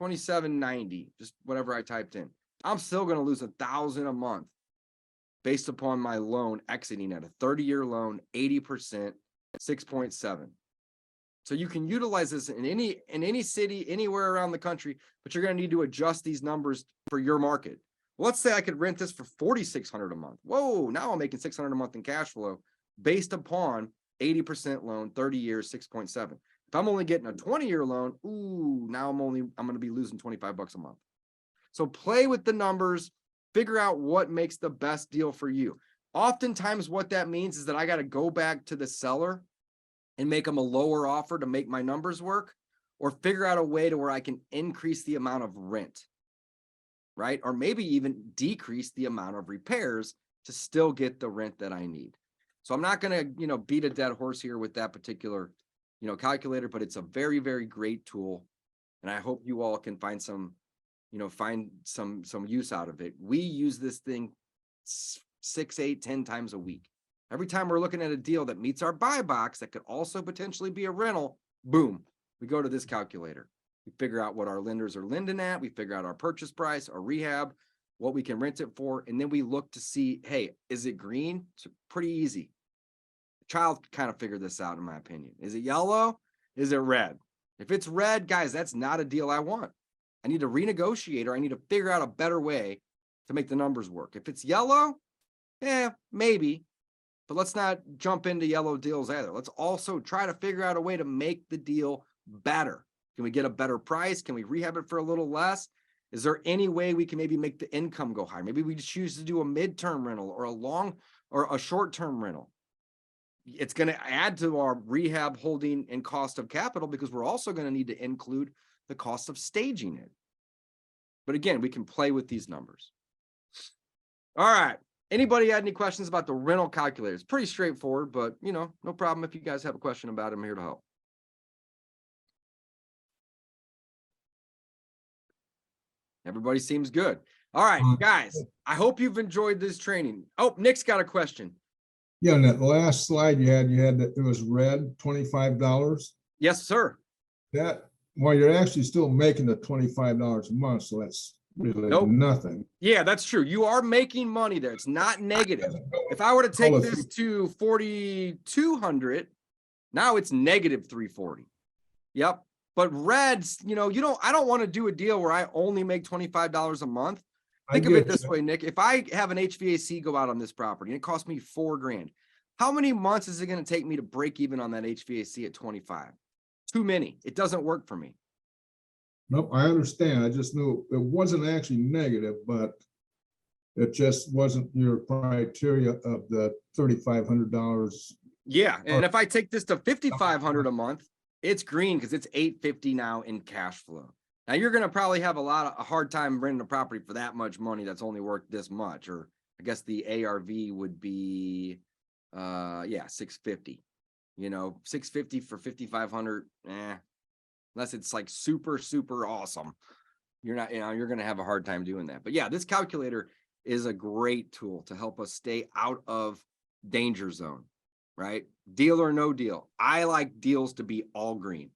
$2,790, just whatever I typed in. I'm still going to lose $1,000 a month based upon my loan exiting at a 30-year loan, 80%, 6.7. So you can utilize this in any city, anywhere around the country, but you're going to need to adjust these numbers for your market. Let's say I could rent this for $4,600 a month. Whoa, now I'm making $600 a month in cash flow based upon 80% loan, 30 years, 6.7. If I'm only getting a 20-year loan, ooh, now I'm going to be losing $25 a month. So play with the numbers, figure out what makes the best deal for you. Oftentimes what that means is that I got to go back to the seller and make them a lower offer to make my numbers work, or figure out a way to where I can increase the amount of rent, right? Or maybe even decrease the amount of repairs to still get the rent that I need. So I'm not going to, beat a dead horse here with that particular, calculator, but it's a very, very great tool. And I hope you all can find some use out of it. We use this thing 6, 8, 10 times a week. Every time we're looking at a deal that meets our buy box that could also potentially be a rental, boom, we go to this calculator. We figure out what our lenders are lending at. We figure out our purchase price, our rehab, what we can rent it for. And then we look to see, hey, is it green? It's pretty easy. The child kind of figured this out, in my opinion. Is it yellow? Is it red? If it's red, guys, that's not a deal I want. I need to renegotiate, or I need to figure out a better way to make the numbers work. If it's yellow, maybe. But let's not jump into yellow deals either. Let's also try to figure out a way to make the deal better. Can we get a better price? Can we rehab it for a little less? Is there any way we can maybe make the income go higher? Maybe we choose to do a midterm rental or a short-term rental. It's going to add to our rehab, holding, and cost of capital, because we're also going to need to include the cost of staging it. But again, we can play with these numbers. All right. Anybody had any questions about the rental calculator? It's pretty straightforward, but you know, no problem. If you guys have a question about it, I'm here to help. Everybody seems good. All right, guys, I hope you've enjoyed this training. Oh, Nick's got a question. Yeah, on that last slide you had that it was red, $25. Yes, sir. That, well, you're actually still making the $25 a month, so that's really Nope. nothing. Yeah, that's true. You are making money there. It's not negative. If I were to take this to 4,200, now it's negative 340. Yep. But reds, you know, I don't want to do a deal where I only make $25 a month. Think of it this way, Nick. If I have an HVAC go out on this property and it costs me $4,000, how many months is it going to take me to break even on that HVAC at 25? Too many. It doesn't work for me. Nope, I understand. I just knew it wasn't actually negative, but it just wasn't your criteria of the $3,500. Yeah, and if I take this to $5,500 a month, it's green because it's $850 now in cash flow. Now you're going to probably have a hard time renting a property for that much money that's only worth this much, or I guess the ARV would be, yeah, 650. You know, 650 for 5,500. Unless it's like super, super awesome. You're not, you're going to have a hard time doing that. But yeah, this calculator is a great tool to help us stay out of danger zone, right? Deal or no deal. I like deals to be all green,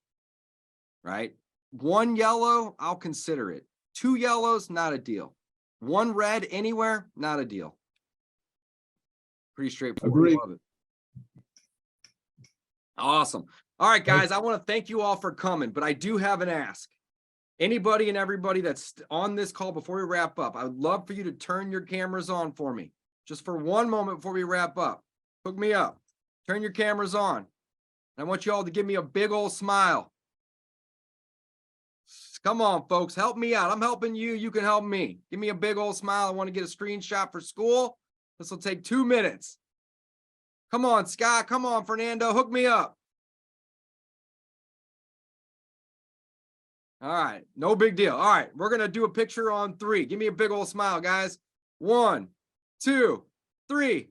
right? One yellow, I'll consider it. Two yellows, not a deal. One red anywhere, not a deal. Pretty straightforward. Agreed. Love it. Awesome. All right, guys, I want to thank you all for coming, but I do have an ask. Anybody and everybody that's on this call before we wrap up, I would love for you to turn your cameras on for me. Just for one moment before we wrap up. Hook me up. Turn your cameras on. And I want you all to give me a big old smile. Come on, folks. Help me out. I'm helping you. You can help me. Give me a big old smile. I want to get a screenshot for school. This will take 2 minutes. Come on, Scott. Come on, Fernando. Hook me up. All right. No big deal. All right. We're going to do a picture on 3. Give me a big old smile, guys. 1, 2, 3.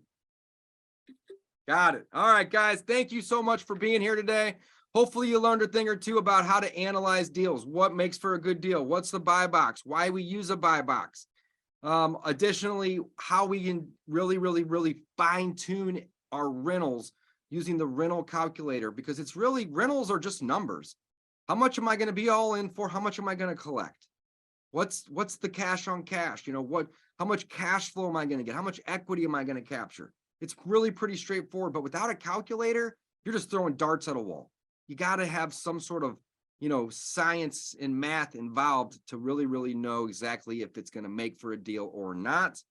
Got it. All right, guys. Thank you so much for being here today. Hopefully you learned a thing or two about how to analyze deals. What makes for a good deal? What's the buy box? Why we use a buy box? Additionally, how we can really fine tune our rentals using the rental calculator, because it's really, rentals are just numbers. How much am I going to be all in for? How much am I going to collect? What's the cash on cash? You know, how much cash flow am I going to get? How much equity am I going to capture? It's really pretty straightforward, but without a calculator, you're just throwing darts at a wall. You got to have some sort of, science and math involved to really know exactly if it's going to make for a deal or not.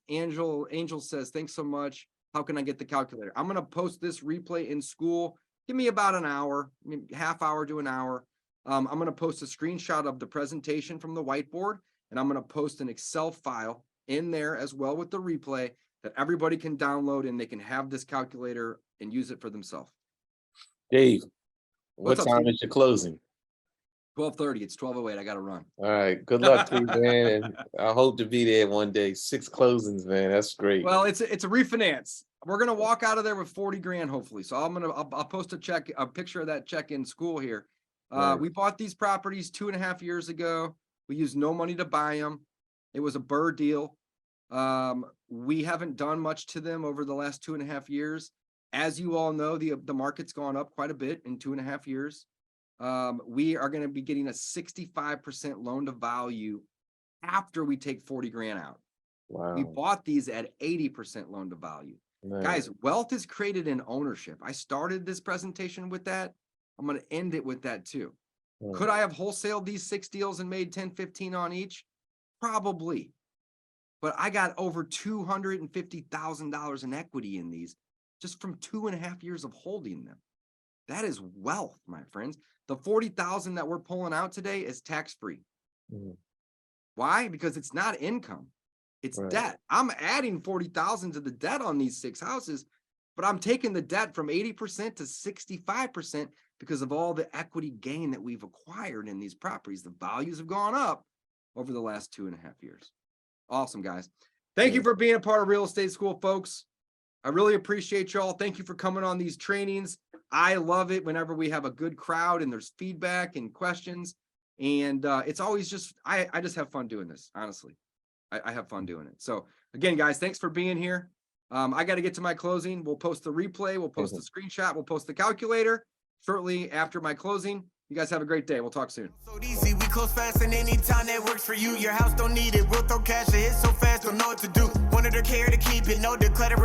Angel says, thanks so much. How can I get the calculator? I'm going to post this replay in school. Give me about an hour, half hour to an hour. I'm going to post a screenshot of the presentation from the whiteboard, and I'm going to post an Excel file in there as well with the replay that everybody can download, and they can have this calculator and use it for themselves. Dave, what What's up, time Steve? is your closing? 12:30. It's 12:08. I got to run. All right. Good luck to you, man. And I hope to be there one day. 6 closings, man. That's great. Well, it's a refinance. We're gonna walk out of there with 40 grand, hopefully. So I'll post a picture of that check in school here. Right. We bought these properties 2.5 years ago. We used no money to buy them. It was a BRRRR deal. We haven't done much to them over the last 2.5 years. As you all know, the market's gone up quite a bit in 2.5 years. We are going to be getting a 65% loan to value after we take 40 grand out. Wow. We bought these at 80% loan to value. Man. Guys, wealth is created in ownership. I started this presentation with that. I'm going to end it with that too. Could I have wholesaled these 6 deals and made 10, 15 on each? Probably. But I got over $250,000 in equity in these just from 2.5 years of holding them. That is wealth, my friends. The 40,000 that we're pulling out today is tax-free. Why? Because it's not income. It's debt. I'm adding 40,000 to the debt on these 6 houses, but I'm taking the debt from 80% to 65% because of all the equity gain that we've acquired in these properties. The values have gone up over the last 2.5 years. Awesome, guys. Thank you for being a part of Real Estate School, folks. I really appreciate y'all. Thank you for coming on these trainings. I love it whenever we have a good crowd and there's feedback and questions. And it's always just, I just have fun doing this, honestly. I have fun doing it. So again, guys, thanks for being here. I got to get to my closing. We'll post the replay. We'll post the screenshot. We'll post the calculator shortly after my closing. You guys have a great day. We'll talk soon. So easy, we close fast and anytime that works for you. Your house don't need it. We'll throw cash, it hits so fast, don't know what to do. Wanted to care to keep it, no declutter.